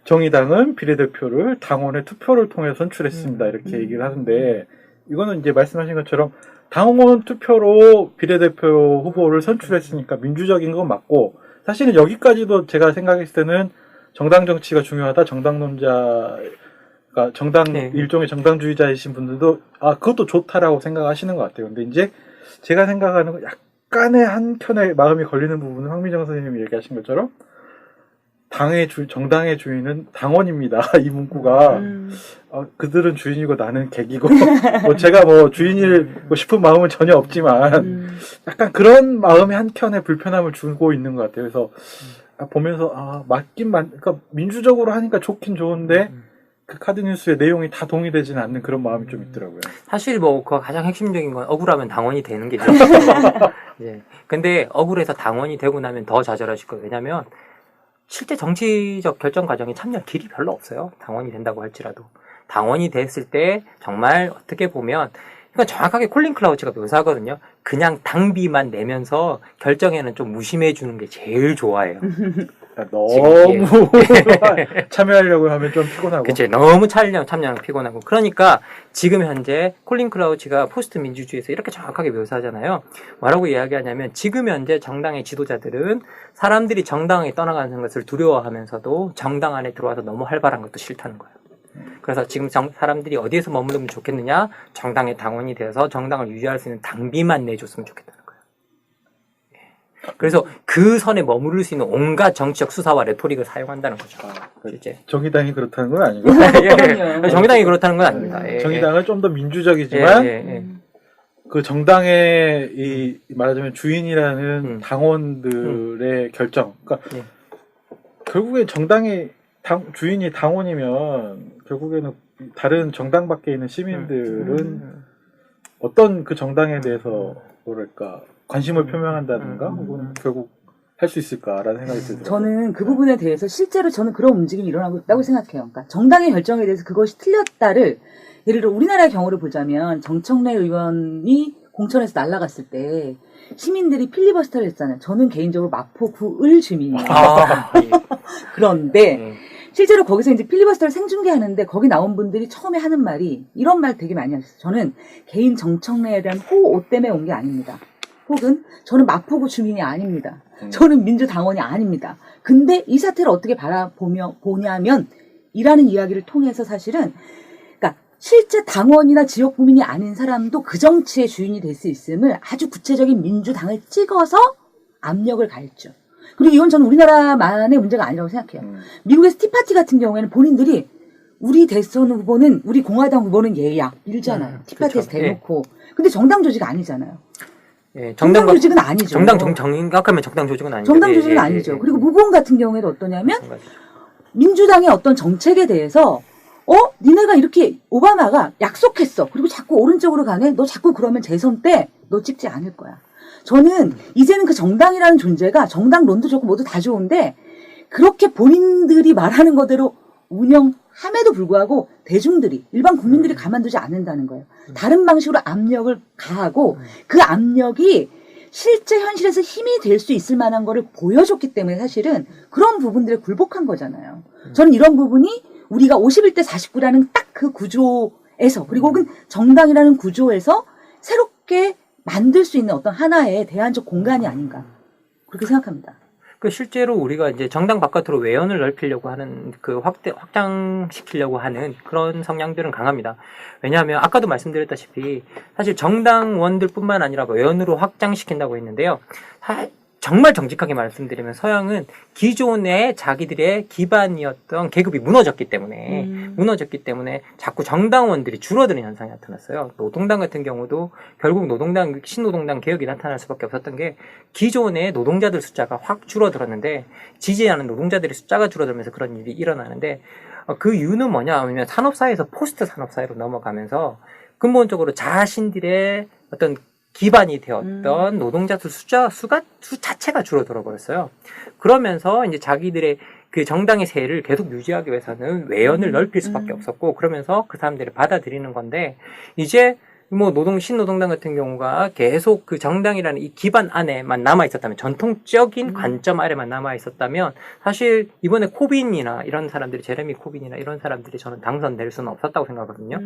정의당은 비례대표를 당원의 투표를 통해 선출했습니다. 이렇게 얘기를 하는데 이거는 이제 말씀하신 것처럼 당원 투표로 비례대표 후보를 선출했으니까 민주적인 건 맞고 사실은 여기까지도 제가 생각했을 때는 정당 정치가 중요하다. 정당론자 그러니까 정당 네. 일종의 정당주의자이신 분들도 그것도 좋다라고 생각하시는 것 같아요. 근데 이제 제가 생각하는 건 약간의 한켠에 마음이 걸리는 부분은 황미정 선생님이 얘기하신 것처럼 정당의 주인은 당원입니다. 이 문구가 그들은 주인이고 나는 객이고 뭐 제가 뭐 주인이고 싶은 마음은 전혀 없지만 약간 그런 마음의 한켠에 불편함을 주고 있는 것 같아요. 그래서 보면서 그러니까 민주적으로 하니까 좋긴 좋은데 그 카드뉴스의 내용이 다 동의되지는 않는 그런 마음이 좀 있더라고요. 사실 뭐 그 가장 핵심적인 건 억울하면 당원이 되는 게죠. 예. 근데 억울해서 당원이 되고 나면 더 좌절하실 거예요. 왜냐하면 실제 정치적 결정 과정에 참여할 길이 별로 없어요. 당원이 된다고 할지라도. 당원이 됐을 때 정말 어떻게 보면 이건 정확하게 콜린 클라우치가 묘사하거든요. 그냥 당비만 내면서 결정에는 좀 무심해 주는 게 제일 좋아해요. 너무 참여하려고 하면 좀 피곤하고. 그치. 너무 참여하면 피곤하고. 그러니까 지금 현재 콜린 클라우치가 포스트 민주주의에서 이렇게 정확하게 묘사하잖아요. 뭐라고 이야기하냐면 지금 현재 정당의 지도자들은 사람들이 정당에 떠나가는 것을 두려워하면서도 정당 안에 들어와서 너무 활발한 것도 싫다는 거예요. 그래서 지금 사람들이 어디에서 머무르면 좋겠느냐? 정당의 당원이 되어서 정당을 유지할 수 있는 당비만 내줬으면 좋겠다는 거예요. 그래서 그 선에 머무를 수 있는 온갖 정치적 수사와 레토릭을 사용한다는 거죠. 실제. 정의당이 그렇다는 건 아니고. 예. 정의당이 그렇다는 건 아닙니다. 예. 정의당은 좀 더 민주적이지만 예. 그 정당의 이 말하자면 주인이라는 당원들의 결정. 그러니까 예. 결국에 정당의 주인이 당원이면 결국에는 다른 정당 밖에 있는 시민들은 어떤 그 정당에 대해서 뭐랄까 관심을 표명한다든가 혹은 결국 할 수 있을까라는 생각이 들더라고요. 저는 그 부분에 대해서 실제로 저는 그런 움직임이 일어나고 있다고 생각해요. 그러니까 정당의 결정에 대해서 그것이 틀렸다를 예를 들어 우리나라의 경우를 보자면 정청래 의원이 공천에서 날아갔을 때 시민들이 필리버스터를 했잖아요. 저는 개인적으로 마포구을 주민이에요. 예. 그런데 실제로 거기서 이제 필리버스터를 생중계하는데 거기 나온 분들이 처음에 하는 말이 이런 말 되게 많이 하셨어요. 저는 개인 정청래에 대한 호오 때문에 온 게 아닙니다. 혹은 저는 마포구 주민이 아닙니다. 저는 민주당원이 아닙니다. 근데 이 사태를 어떻게 보냐면 이라는 이야기를 통해서 사실은 그러니까 실제 당원이나 지역 구민이 아닌 사람도 그 정치의 주인이 될 수 있음을 아주 구체적인 민주당을 찍어서 압력을 가했죠. 그리고 이건 저는 우리나라만의 문제가 아니라고 생각해요. 미국의 티파티 같은 경우에는 본인들이 우리 대선 후보는 우리 공화당 후보는 얘야 밀잖아요. 티파티에서 그렇죠. 대놓고. 근데 정당 조직 아니잖아요. 예. 정당 조직은 아니죠. 정당하면 정당 조직은 아니죠. 정당 조직은 아니죠. 그리고 무보험 같은 경우에도 어떠냐면 민주당의 어떤 정책에 대해서 니네가 이렇게 오바마가 약속했어. 그리고 자꾸 오른쪽으로 가네. 너 자꾸 그러면 재선 때 너 찍지 않을 거야. 저는 이제는 그 정당이라는 존재가 정당론도 좋고 모두 다 좋은데 그렇게 본인들이 말하는 거대로 운영함에도 불구하고 대중들이 일반 국민들이 가만두지 않는다는 거예요. 다른 방식으로 압력을 가하고 그 압력이 실제 현실에서 힘이 될 수 있을 만한 거를 보여줬기 때문에 사실은 그런 부분들에 굴복한 거잖아요. 저는 이런 부분이 우리가 51대 49라는 딱 그 구조에서 그리고 혹은 정당이라는 구조에서 새롭게 만들 수 있는 어떤 하나의 대안적 공간이 아닌가 그렇게 생각합니다. 그 실제로 우리가 이제 정당 바깥으로 외연을 넓히려고 하는 그 확장시키려고 하는 그런 성향들은 강합니다. 왜냐하면 아까도 말씀드렸다시피 사실 정당원들뿐만 아니라 외연으로 확장시킨다고 했는데요. 정말 정직하게 말씀드리면 서양은 기존의 자기들의 기반이었던 계급이 무너졌기 때문에 자꾸 정당원들이 줄어드는 현상이 나타났어요. 노동당 같은 경우도 결국 신노동당 개혁이 나타날 수밖에 없었던 게 기존의 노동자들 숫자가 확 줄어들었는데 지지하는 노동자들의 숫자가 줄어들면서 그런 일이 일어나는데 그 이유는 뭐냐 하면 산업사회에서 포스트 산업사회로 넘어가면서 근본적으로 자신들의 어떤 기반이 되었던 노동자들 수 자체가 줄어들어 버렸어요. 그러면서 이제 자기들의 그 정당의 세를 계속 유지하기 위해서는 외연을 넓힐 수밖에 없었고 그러면서 그 사람들을 받아들이는 건데 이제 뭐 신노동당 같은 경우가 계속 그 정당이라는 이 기반 안에만 남아 있었다면, 전통적인 관점 아래만 남아 있었다면, 사실 이번에 코빈이나 이런 사람들이, 제레미 코빈이나 이런 사람들이 저는 당선될 수는 없었다고 생각하거든요.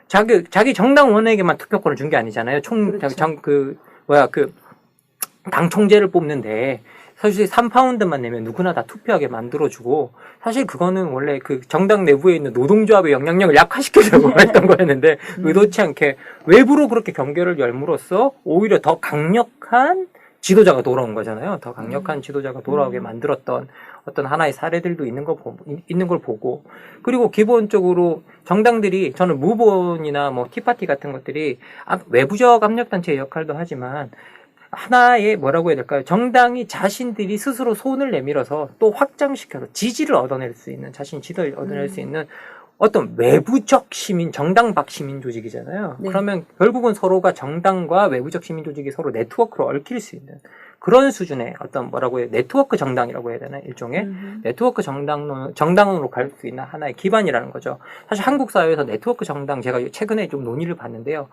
자기 정당원에게만 투표권을 준 게 아니잖아요. 그렇죠. 당 총재를 뽑는데 사실 3파운드만 내면 누구나 다 투표하게 만들어주고, 사실 그거는 원래 그 정당 내부에 있는 노동조합의 영향력을 약화시키려고 했던 거였는데, 의도치 않게 외부로 그렇게 경계를 열므로써 오히려 더 강력한 지도자가 돌아온 거잖아요. 더 강력한 지도자가 돌아오게 만들었던 어떤 하나의 사례들도 있는 걸 보고, 그리고 기본적으로 정당들이, 저는 무본이나 뭐 티파티 같은 것들이 외부적 압력단체의 역할도 하지만, 하나의 뭐라고 해야 될까요? 정당이 자신들이 스스로 손을 내밀어서 또 확장시켜서 지지를 얻어낼 수 있는, 자신 지도를 얻어낼 수 있는 어떤 외부적 시민, 정당 밖 시민 조직이잖아요. 네. 그러면 결국은 서로가 정당과 외부적 시민 조직이 서로 네트워크로 얽힐 수 있는 그런 수준의 어떤 뭐라고 해야, 네트워크 정당이라고 해야 되나? 일종의 네트워크 정당으로 갈 수 있는 하나의 기반이라는 거죠. 사실 한국 사회에서 네트워크 정당, 제가 최근에 좀 논의를 봤는데요.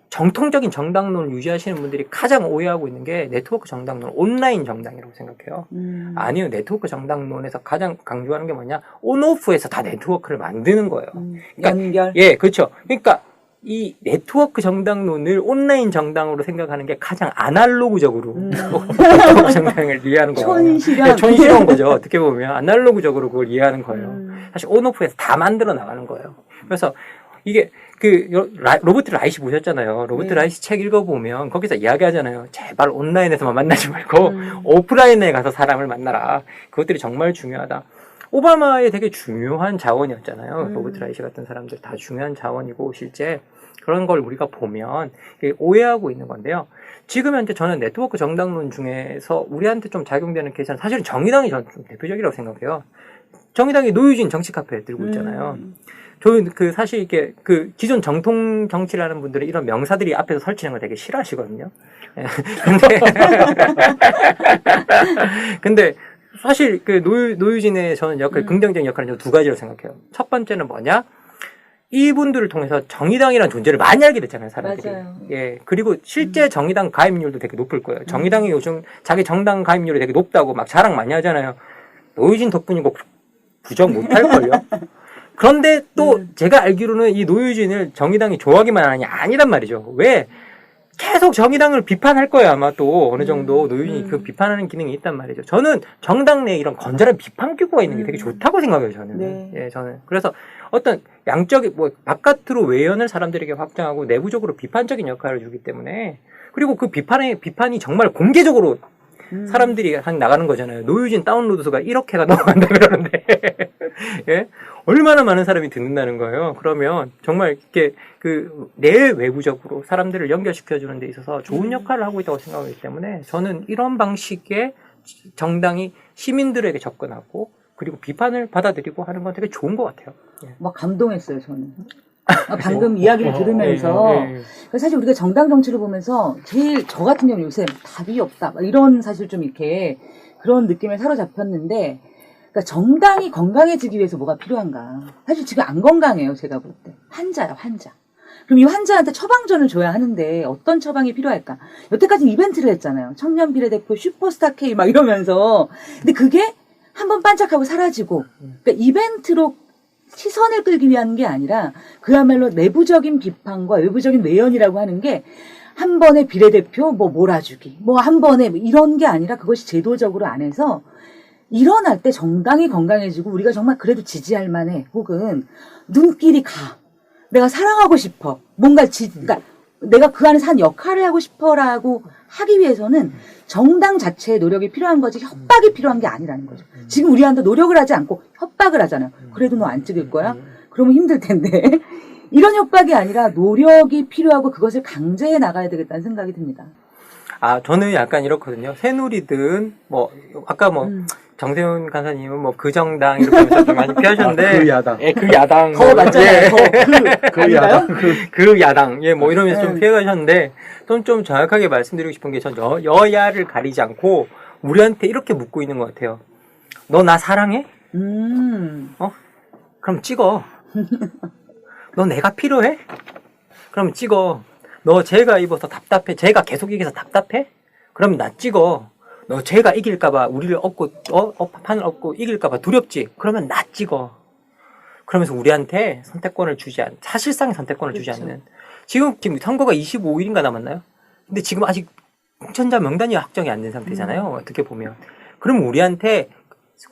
정통적인 정당론을 유지하시는 분들이 가장 오해하고 있는 게 네트워크 정당론, 온라인 정당이라고 생각해요. 아니요, 네트워크 정당론에서 가장 강조하는 게 뭐냐? 온오프에서 다 네트워크를 만드는 거예요. 그러니까, 연결. 예, 그렇죠. 그러니까 이 네트워크 정당론을 온라인 정당으로 생각하는 게 가장 아날로그적으로 네트워크 정당을 이해하는 거예요. 촌실현. 네, 촌실현 거죠. 어떻게 보면 아날로그적으로 그걸 이해하는 거예요. 사실 온오프에서 다 만들어 나가는 거예요. 그래서 이게 로버트 라이시 보셨잖아요. 로버트 네. 라이시 책 읽어보면 거기서 이야기하잖아요. 제발 온라인에서만 만나지 말고 오프라인에 가서 사람을 만나라. 그것들이 정말 중요하다. 오바마의 되게 중요한 자원이었잖아요. 로버트 라이시 같은 사람들 다 중요한 자원이고, 실제 그런 걸 우리가 보면 오해하고 있는 건데요. 지금 현재 저는 네트워크 정당론 중에서 우리한테 좀 작용되는 케이스는 사실은 정의당이 저는 좀 대표적이라고 생각해요. 정의당이 노유진 정치 카페 들고 있잖아요. 저는 사실 이게 기존 정통 정치를 하는 분들은 이런 명사들이 앞에서 설치는 걸 되게 싫어하시거든요. 근데 사실 노유진의 저는 긍정적인 역할은 두 가지로 생각해요. 첫 번째는 뭐냐? 이분들을 통해서 정의당이라는 존재를 많이 알게 됐잖아요, 사람들이. 맞아요. 예. 그리고 실제 정의당 가입률도 되게 높을 거예요. 정의당이 요즘 자기 정당 가입률이 되게 높다고 막 자랑 많이 하잖아요. 노유진 덕분이고 부정 못할걸요? 그런데 또 제가 알기로는 이 노유진을 정의당이 좋아하기만 하느냐? 아니란 말이죠. 왜? 계속 정의당을 비판할 거예요, 아마 또 어느 정도 노유진이 그 비판하는 기능이 있단 말이죠. 저는 정당 내에 이런 건전한 비판 기구가 있는 게 되게 좋다고 생각해요, 저는. 네. 예, 저는. 그래서 어떤 양적인, 바깥으로 외연을 사람들에게 확장하고 내부적으로 비판적인 역할을 주기 때문에, 그리고 그 비판이 정말 공개적으로 사람들이 나가는 거잖아요. 노유진 다운로드 수가 1억회가 넘어간다 그러는데. 예? 얼마나 많은 사람이 듣는다는 거예요. 그러면 정말 이렇게 내외부적으로 사람들을 연결시켜주는 데 있어서 좋은 역할을 하고 있다고 생각하기 때문에, 저는 이런 방식의 정당이 시민들에게 접근하고 그리고 비판을 받아들이고 하는 건 되게 좋은 것 같아요. 예. 막 감동했어요, 저는. 방금 이야기를 들으면서. 사실 우리가 정당 정치를 보면서 제일 저 같은 경우는 요새 답이 없다. 이런 사실 좀 이렇게 그런 느낌에 사로잡혔는데, 그러니까 정당이 건강해지기 위해서 뭐가 필요한가. 사실 지금 안 건강해요, 제가 볼 때. 환자야, 환자. 그럼 이 환자한테 처방전을 줘야 하는데 어떤 처방이 필요할까? 여태까지는 이벤트를 했잖아요. 청년 비례대표 슈퍼스타 K 막 이러면서. 근데 그게 한번 반짝하고 사라지고, 그러니까 이벤트로 시선을 끌기 위한 게 아니라 그야말로 내부적인 비판과 외부적인 외연이라고 하는 게 한 번에 비례대표 몰아주기, 한 번에 이런 게 아니라 그것이 제도적으로 안 해서 일어날 때 정당이 건강해지고 우리가 정말 그래도 지지할 만해, 혹은 눈길이 가. 내가 사랑하고 싶어. 그러니까 내가 그 안에서 한 역할을 하고 싶어라고 하기 위해서는 정당 자체의 노력이 필요한 거지 협박이 필요한 게 아니라는 거죠. 지금 우리한테 노력을 하지 않고 협박을 하잖아요. 그래도 너 안 찍을 거야? 그러면 힘들 텐데. 이런 협박이 아니라 노력이 필요하고 그것을 강제해 나가야 되겠다는 생각이 듭니다. 저는 약간 이렇거든요. 새누리든, 아까 정세훈 간사님은 그 정당 이렇게 하면서 좀 많이 피하셨는데. 그 야당. 예, 그 야당. 더 맞잖아요. 예. 그 야당. 그 야당. 예, 이러면서 좀 피해가셨는데, 좀 정확하게 말씀드리고 싶은 게, 전 여야를 가리지 않고 우리한테 이렇게 묻고 있는 것 같아요. 너 나 사랑해? 그럼 찍어. 너 내가 필요해? 그럼 찍어. 너 제가 입어서 답답해? 제가 계속 이겨서 답답해? 그럼 나 찍어. 너 제가 이길까봐 우리를 판을 얻고 이길까봐 두렵지? 그러면 나 찍어. 그러면서 우리한테 사실상의 선택권을 주지 그렇죠. 않는. 지금 선거가 25일인가 남았나요? 근데 지금 아직 공천자 명단이 확정이 안 된 상태잖아요. 어떻게 보면. 그럼 우리한테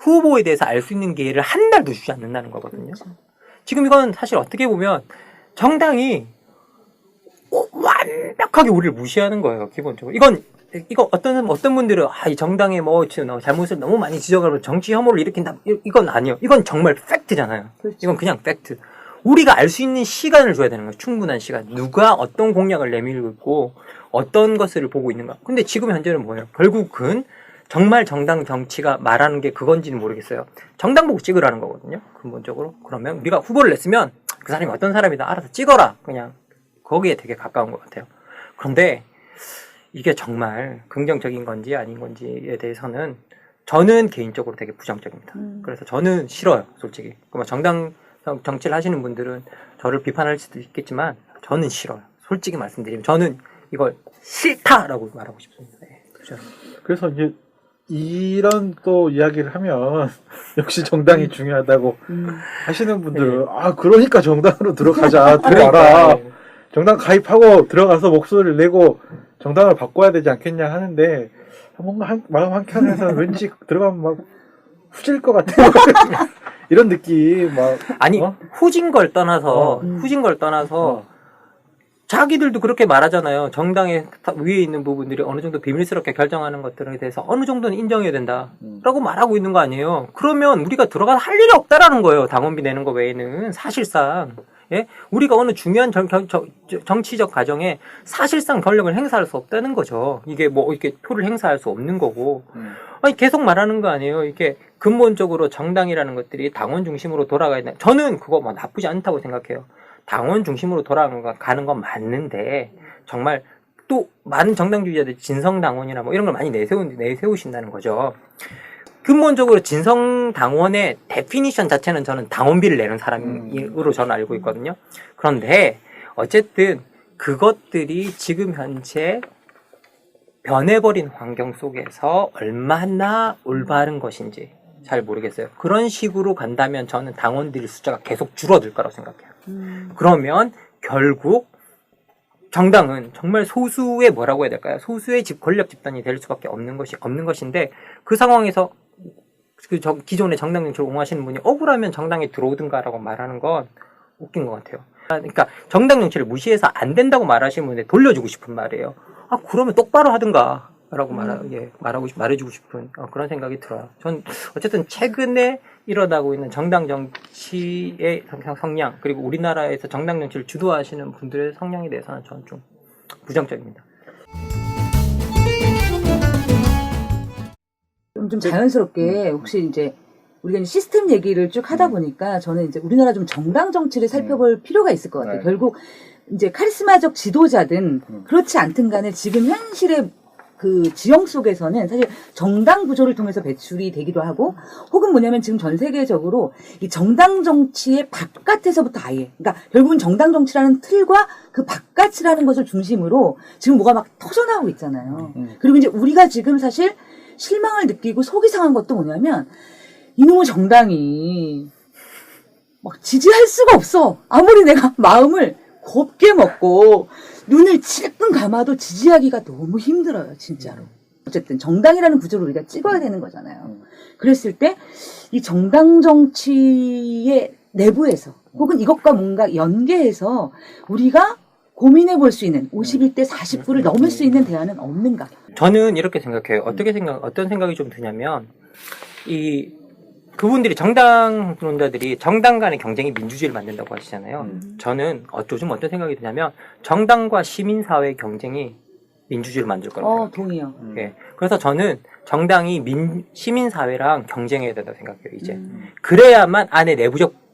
후보에 대해서 알 수 있는 기회를 한 달도 주지 않는다는 거거든요. 지금 이건 사실 어떻게 보면 정당이 완벽하게 우리를 무시하는 거예요. 기본적으로. 이거 어떤 분들은 이 정당의 잘못을 너무 많이 지적하고 정치 혐오를 일으킨다. 이건 아니에요. 이건 정말 팩트잖아요. 그렇죠. 이건 그냥 팩트. 우리가 알 수 있는 시간을 줘야 되는 거예요. 충분한 시간. 누가 어떤 공약을 내밀고 있고 어떤 것을 보고 있는가. 근데 지금 현재는 뭐예요? 결국은 정말 정당 정치가 말하는 게 그건지는 모르겠어요. 정당 보고 찍으라는 거거든요. 근본적으로. 그러면 우리가 후보를 냈으면 그 사람이 어떤 사람이다 알아서 찍어라. 그냥 거기에 되게 가까운 것 같아요. 그런데 이게 정말 긍정적인 건지 아닌 건지에 대해서는 저는 개인적으로 되게 부정적입니다. 그래서 저는 싫어요. 솔직히. 정당 정치를 하시는 분들은 저를 비판할 수도 있겠지만 저는 싫어요. 솔직히 말씀드리면 저는 이걸 싫다라고 말하고 싶습니다. 네, 그렇죠. 그래서 이제 이런 또 이야기를 하면 역시 정당이 중요하다고 하시는 분들은 그러니까 정당으로 들어가자. 들어와라. 정당 가입하고 들어가서 목소리를 내고 정당을 바꿔야 되지 않겠냐 하는데 뭔가 마음 한켠에서 왠지 들어가면 막 후질 것 같아요. 이런 느낌 막 아니 후진 걸 떠나서 자기들도 그렇게 말하잖아요. 정당의 위에 있는 부분들이 어느 정도 비밀스럽게 결정하는 것들에 대해서 어느 정도는 인정해야 된다라고 말하고 있는 거 아니에요. 그러면 우리가 들어가서 할 일이 없다라는 거예요. 당원비 내는 거 외에는 사실상. 예? 우리가 어느 중요한 정치적 과정에 사실상 권력을 행사할 수 없다는 거죠. 이게 이렇게 표를 행사할 수 없는 거고. 아니, 계속 말하는 거 아니에요. 이게 근본적으로 정당이라는 것들이 당원 중심으로 돌아가야 된다. 저는 그거 나쁘지 않다고 생각해요. 당원 중심으로 돌아가는 건 맞는데, 정말 또 많은 정당주의자들이 진성당원이나 이런 걸 많이 내세우신다는 거죠. 근본적으로 진성당원의 데피니션 자체는 저는 당원비를 내는 사람으로 저는 알고 있거든요. 그런데 어쨌든 그것들이 지금 현재 변해버린 환경 속에서 얼마나 올바른 것인지 잘 모르겠어요. 그런 식으로 간다면 저는 당원들의 숫자가 계속 줄어들 거라고 생각해요. 그러면 결국 정당은 정말 소수의 뭐라고 해야 될까요? 소수의 권력 집단이 될 수밖에 없는 것인데 그 상황에서 기존의 정당 정치를 옹호하시는 분이 억울하면 정당에 들어오든가라고 말하는 건 웃긴 것 같아요. 그러니까 정당 정치를 무시해서 안 된다고 말하시는 분에 돌려주고 싶은 말이에요. 그러면 똑바로 하든가라고 말해주고 싶은 그런 생각이 들어요. 전 어쨌든 최근에 일어나고 있는 정당 정치의 성향 그리고 우리나라에서 정당 정치를 주도하시는 분들의 성향에 대해서는 저는 좀 부정적입니다. 좀 자연스럽게 혹시 이제 우리가 이제 시스템 얘기를 쭉 하다 보니까 저는 이제 우리나라 좀 정당 정치를 살펴볼 필요가 있을 것 같아요. 네. 결국 이제 카리스마적 지도자든 그렇지 않든 간에 지금 현실의 그 지형 속에서는 사실 정당 구조를 통해서 배출이 되기도 하고 혹은 뭐냐면 지금 전 세계적으로 이 정당 정치의 바깥에서부터 아예 그러니까 결국은 정당 정치라는 틀과 그 바깥이라는 것을 중심으로 지금 뭐가 막 터져나오고 있잖아요. 그리고 이제 우리가 지금 사실 실망을 느끼고 속이 상한 것도 뭐냐면 이놈의 정당이 막 지지할 수가 없어. 아무리 내가 마음을 곱게 먹고 눈을 찔끔 감아도 지지하기가 너무 힘들어요, 진짜로. 어쨌든 정당이라는 구조를 우리가 찍어야 되는 거잖아요. 그랬을 때 이 정당 정치의 내부에서 혹은 이것과 뭔가 연계해서 우리가 고민해 볼 수 있는 51대 49를 넘을 수 있는 대안은 없는가? 저는 이렇게 생각해요. 어떤 생각이 좀 드냐면, 그분들이 정당론자들이 정당 간의 경쟁이 민주주의를 만든다고 하시잖아요. 저는 요즘 어떤 생각이 드냐면, 정당과 시민사회의 경쟁이 민주주의를 만들 거라고 생각해요. 동의요. 예. 그래서 저는 정당이 시민사회랑 경쟁해야 된다고 생각해요, 이제. 그래야만 안에 내부적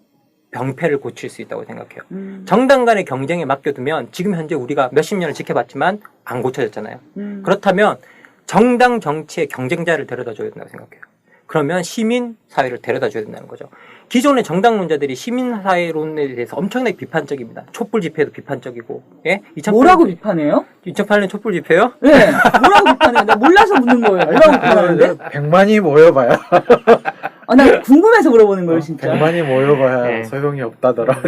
병폐를 고칠 수 있다고 생각해요. 정당 간의 경쟁에 맡겨두면 지금 현재 우리가 몇십 년을 지켜봤지만 안 고쳐졌잖아요. 그렇다면 정당 정치의 경쟁자를 데려다 줘야 된다고 생각해요. 그러면 시민 사회를 데려다 줘야 된다는 거죠. 기존의 정당론자들이 시민사회론에 대해서 엄청나게 비판적입니다. 촛불 집회도 비판적이고, 예? 뭐라고 비판해요? 2008년 촛불 집회요? 네, 뭐라고 비판해요? 나 몰라서 묻는 거예요. 뭐라고 비판하는데? 100만이 모여봐야 나 궁금해서 물어보는 거예요, 진짜. 100만이 모여봐야 네. 소용이 없다더라.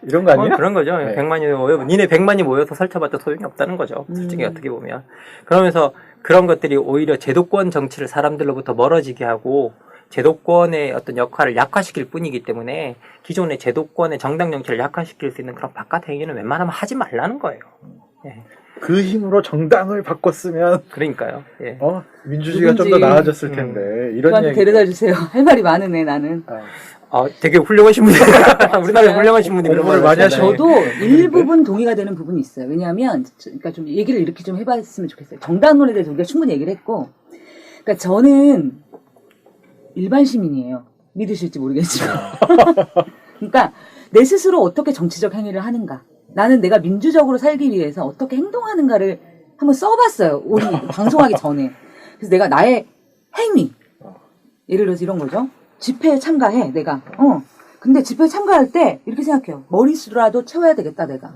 이런 거 아니야? 그런 거죠. 네. 100만이 모여, 니네 100만이 모여서 설쳐봤자 소용이 없다는 거죠. 솔직히 어떻게 보면. 그러면서 그런 것들이 오히려 제도권 정치를 사람들로부터 멀어지게 하고 제도권의 어떤 역할을 약화시킬 뿐이기 때문에 기존의 제도권의 정당 정치를 약화시킬 수 있는 그런 바깥 행위는 웬만하면 하지 말라는 거예요. 예. 그 힘으로 정당을 바꿨으면 그러니까요. 예. 민주주의가 좀 더 누군지, 나아졌을 텐데 이런 저한테 얘기. 데려다 주세요. 할 말이 많으네, 나는. 되게 훌륭하신 분이 우리나라에 훌륭하신 분들이 공부를 많이 하시네. 저도 일부분 동의가 되는 부분이 있어요. 왜냐하면, 그러니까 좀 얘기를 이렇게 좀 해봤으면 좋겠어요. 정당론에 대해서 우리가 충분히 얘기를 했고, 그러니까 저는 일반 시민이에요. 믿으실지 모르겠지만. 그러니까 내 스스로 어떻게 정치적 행위를 하는가. 나는 내가 민주적으로 살기 위해서 어떻게 행동하는가를 한번 써봤어요. 우리 방송하기 전에. 그래서 내가 나의 행위. 예를 들어서 이런 거죠. 집회에 참가해, 내가. 근데 집회에 참가할 때 이렇게 생각해요. 머릿수라도 채워야 되겠다, 내가.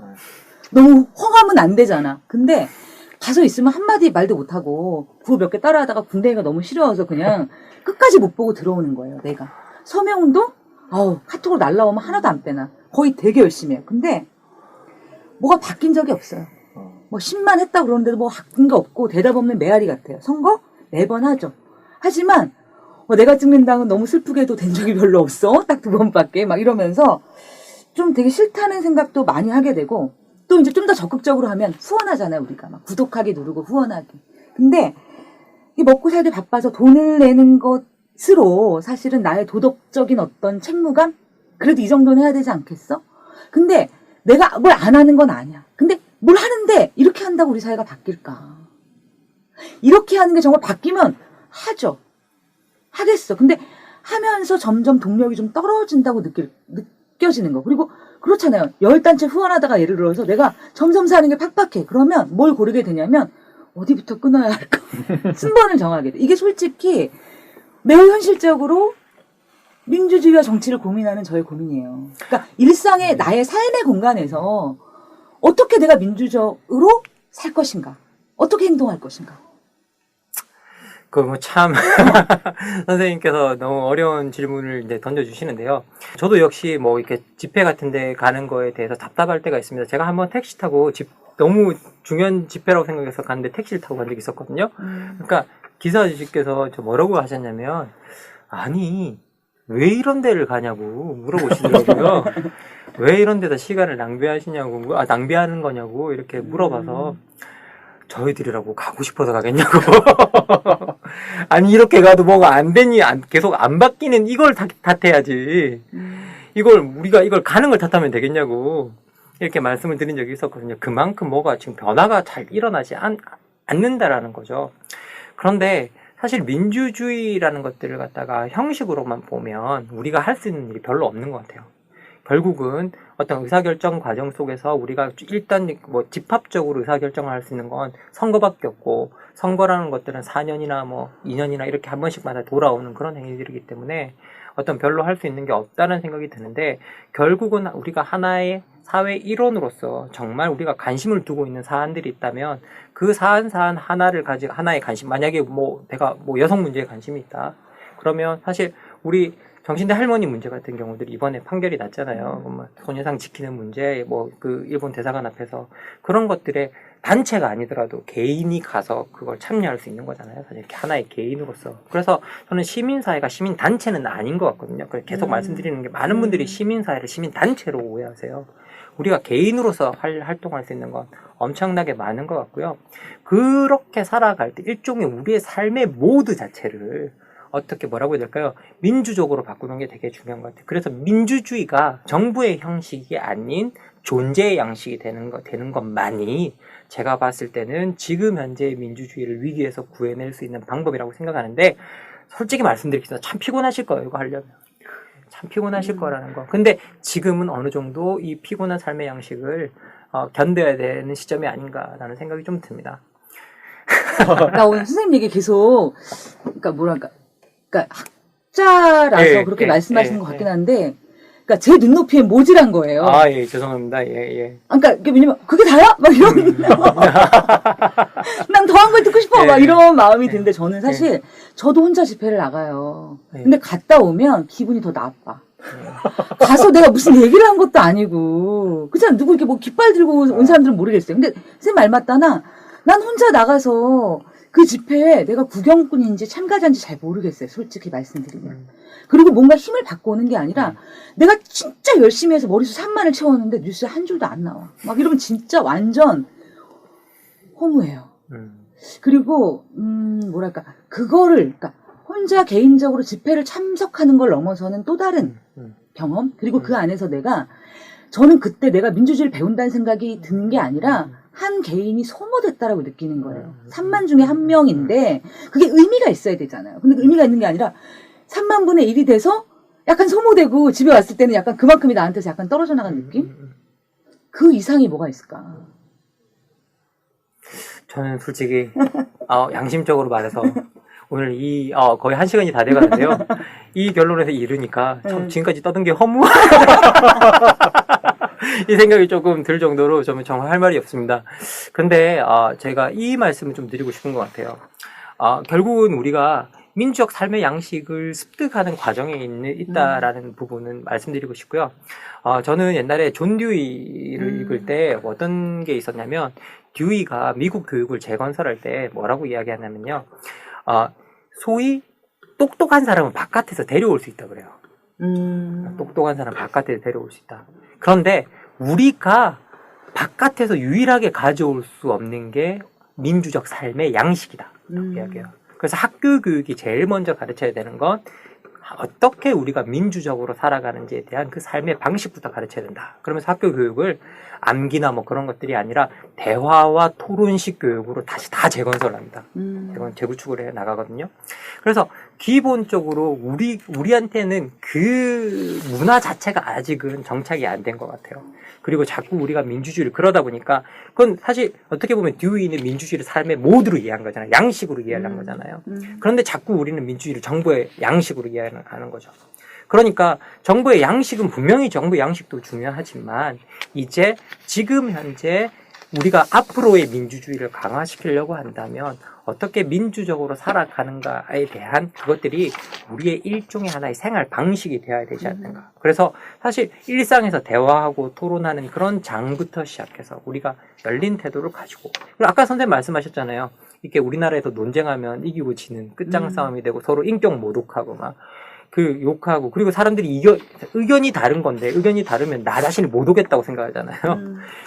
너무 허가면 안 되잖아. 근데 가서 있으면 한마디 말도 못하고 구호 몇 개 따라하다가 군대가 너무 싫어서 그냥 끝까지 못 보고 들어오는 거예요, 내가. 서명운동? 카톡으로 날라오면 하나도 안 빼나. 거의 되게 열심히 해요. 근데 뭐가 바뀐 적이 없어요. 뭐 10만 했다 그러는데도 뭐 바뀐 게 없고 대답 없는 메아리 같아요. 선거? 매번 하죠. 하지만 내가 찍는 당은 너무 슬프게도 된 적이 별로 없어. 딱 2번밖에. 막 이러면서 좀 되게 싫다는 생각도 많이 하게 되고 또 이제 좀 더 적극적으로 하면 후원하잖아요, 우리가. 막 구독하기 누르고 후원하기. 근데 이 먹고 살기 바빠서 돈을 내는 것으로 사실은 나의 도덕적인 어떤 책무감? 그래도 이 정도는 해야 되지 않겠어? 근데 내가 뭘 안 하는 건 아니야. 근데 뭘 하는데 이렇게 한다고 우리 사회가 바뀔까? 이렇게 하는 게 정말 바뀌면 하죠. 하겠어. 근데 하면서 점점 동력이 좀 떨어진다고 느껴지는 거. 그리고 그렇잖아요. 10단체 후원하다가 예를 들어서 내가 점점 사는 게 팍팍해. 그러면 뭘 고르게 되냐면 어디부터 끊어야 할까? 순번을 정하게 돼. 이게 솔직히 매우 현실적으로 민주주의와 정치를 고민하는 저의 고민이에요. 그러니까 일상의 나의 삶의 공간에서 어떻게 내가 민주적으로 살 것인가? 어떻게 행동할 것인가? 참 선생님께서 너무 어려운 질문을 이제 던져주시는데요. 저도 역시 뭐 이렇게 집회 같은 데 가는 거에 대해서 답답할 때가 있습니다. 제가 한번 택시 타고 너무 중요한 집회라고 생각해서 갔는데 택시를 타고 간 적이 있었거든요. 그러니까 기사 아저씨께서 저 뭐라고 하셨냐면 아니 왜 이런 데를 가냐고 물어보시더라고요. 왜 이런 데다 시간을 낭비하시냐고, 낭비하는 거냐고 이렇게 물어봐서 저희들이라고 가고 싶어서 가겠냐고. 아니 이렇게 가도 뭐가 안 되니 계속 안 바뀌는 이걸 탓해야지. 우리가 이걸 가는 걸 탓하면 되겠냐고 이렇게 말씀을 드린 적이 있었거든요. 그만큼 뭐가 지금 변화가 잘 일어나지 않는다라는 거죠. 그런데 사실 민주주의라는 것들을 갖다가 형식으로만 보면 우리가 할 수 있는 일이 별로 없는 것 같아요. 결국은 어떤 의사결정 과정 속에서 우리가 일단 뭐 집합적으로 의사결정을 할 수 있는 건 선거밖에 없고, 선거라는 것들은 4년이나 뭐 2년이나 이렇게 한 번씩마다 돌아오는 그런 행위들이기 때문에 어떤 별로 할 수 있는 게 없다는 생각이 드는데, 결국은 우리가 하나의 사회 일원으로서 정말 우리가 관심을 두고 있는 사안들이 있다면 그 사안 하나를 가지고 하나의 관심, 만약에 내가 여성 문제에 관심이 있다 그러면 사실 우리 정신대 할머니 문제 같은 경우들이 이번에 판결이 났잖아요. 소녀상 지키는 문제, 그 일본 대사관 앞에서 그런 것들에 단체가 아니더라도 개인이 가서 그걸 참여할 수 있는 거잖아요. 사실 이렇게 하나의 개인으로서. 그래서 저는 시민사회가 시민단체는 아닌 것 같거든요. 계속 말씀드리는 게 많은 분들이 시민사회를 시민단체로 오해하세요. 우리가 개인으로서 활동할 수 있는 건 엄청나게 많은 것 같고요. 그렇게 살아갈 때 일종의 우리의 삶의 모드 자체를 어떻게 뭐라고 해야 될까요? 민주적으로 바꾸는 게 되게 중요한 것 같아요. 그래서 민주주의가 정부의 형식이 아닌 존재의 양식이 되는 것만이 제가 봤을 때는 지금 현재 민주주의를 위기에서 구해낼 수 있는 방법이라고 생각하는데, 솔직히 말씀드리겠습니다. 참 피곤하실 거예요, 이거 하려면. 참 피곤하실 거라는 거. 근데 지금은 어느 정도 이 피곤한 삶의 양식을 견뎌야 되는 시점이 아닌가라는 생각이 좀 듭니다. 나 오늘 선생님 얘기 계속, 그러니까 학자라서 예, 그렇게 예, 말씀하시는 예, 것 같긴 예. 한데, 그러니까 제 눈높이에 모질한 거예요. 아, 예, 죄송합니다. 예, 예. 그러니까 이게 왜냐면 그게 다야? 막 이런 난 더한 걸 듣고 싶어. 막 예. 이런 마음이 드는데 저는 사실 저도 혼자 집회를 나가요. 예. 근데 갔다 오면 기분이 더 나빠. 가서 내가 무슨 얘기를 한 것도 아니고 그냥 누구 이렇게 뭐 깃발 들고 온 사람들은 모르겠어요. 근데 쌤 말 맞다나 난 혼자 나가서 그 집회에 내가 구경꾼인지 참가자인지 잘 모르겠어요. 솔직히 말씀드리면. 그리고 뭔가 힘을 받고 오는 게 아니라 내가 진짜 열심히 해서 머릿속 산만을 채웠는데 뉴스에 한 줄도 안 나와. 막 이러면 진짜 완전 허무해요. 그리고 뭐랄까 그거를 그러니까 혼자 개인적으로 집회를 참석하는 걸 넘어서는 또 다른 경험 그리고 그 안에서 저는 그때 내가 민주주의를 배운다는 생각이 드는 게 아니라 한 개인이 소모됐다라고 느끼는 거예요. 3만 중에 한 명인데 그게 의미가 있어야 되잖아요. 근데 그 의미가 있는 게 아니라 3만 분의 1이 돼서 약간 소모되고 집에 왔을 때는 약간 그만큼이 나한테서 약간 떨어져 나간 느낌? 그 이상이 뭐가 있을까? 저는 솔직히 양심적으로 말해서 오늘 거의 1시간이 다 돼가는데요. 이 결론에서 이르니까 참 지금까지 떠든 게 허무. 이 생각이 조금 들 정도로 저는 정말 할 말이 없습니다. 근데 제가 이 말씀을 좀 드리고 싶은 것 같아요. 결국은 우리가 민주적 삶의 양식을 습득하는 과정에 있다라는 부분은 말씀드리고 싶고요. 저는 옛날에 존 듀이를 읽을 때 어떤 게 있었냐면 듀이가 미국 교육을 재건설할 때 뭐라고 이야기하냐면요. 소위 똑똑한 사람은 바깥에서 데려올 수 있다 그래요. 똑똑한 사람 바깥에서 데려올 수 있다. 그런데 우리가 바깥에서 유일하게 가져올 수 없는 게 민주적 삶의 양식이다. 라고 이야기해요. 그래서 학교 교육이 제일 먼저 가르쳐야 되는 건 어떻게 우리가 민주적으로 살아가는지에 대한 그 삶의 방식부터 가르쳐야 된다. 그러면서 학교 교육을 암기나 뭐 그런 것들이 아니라 대화와 토론식 교육으로 다시 다 재건설합니다. 이건 재구축을 해 나가거든요. 그래서 기본적으로 우리한테는 그 문화 자체가 아직은 정착이 안 된 것 같아요. 그리고 자꾸 우리가 민주주의를 그러다 보니까 그건 사실 어떻게 보면 듀이는 민주주의를 삶의 모드로 이해한 거잖아요. 양식으로 이해한 거잖아요. 그런데 자꾸 우리는 민주주의를 정보의 양식으로 이해하는 거죠. 그러니까 정보의 양식은 분명히 정보의 양식도 중요하지만 이제 지금 현재 우리가 앞으로의 민주주의를 강화시키려고 한다면 어떻게 민주적으로 살아가는가에 대한 그것들이 우리의 일종의 하나의 생활 방식이 되어야 되지 않는가. 그래서 사실 일상에서 대화하고 토론하는 그런 장부터 시작해서 우리가 열린 태도를 가지고 그리고 아까 선생님 말씀하셨잖아요. 이렇게 우리나라에서 논쟁하면 이기고 지는 끝장 싸움이 되고 서로 인격 모독하고 막 그 욕하고 그리고 사람들이 의견이 다른 건데 의견이 다르면 나 자신을 못 오겠다고 생각하잖아요.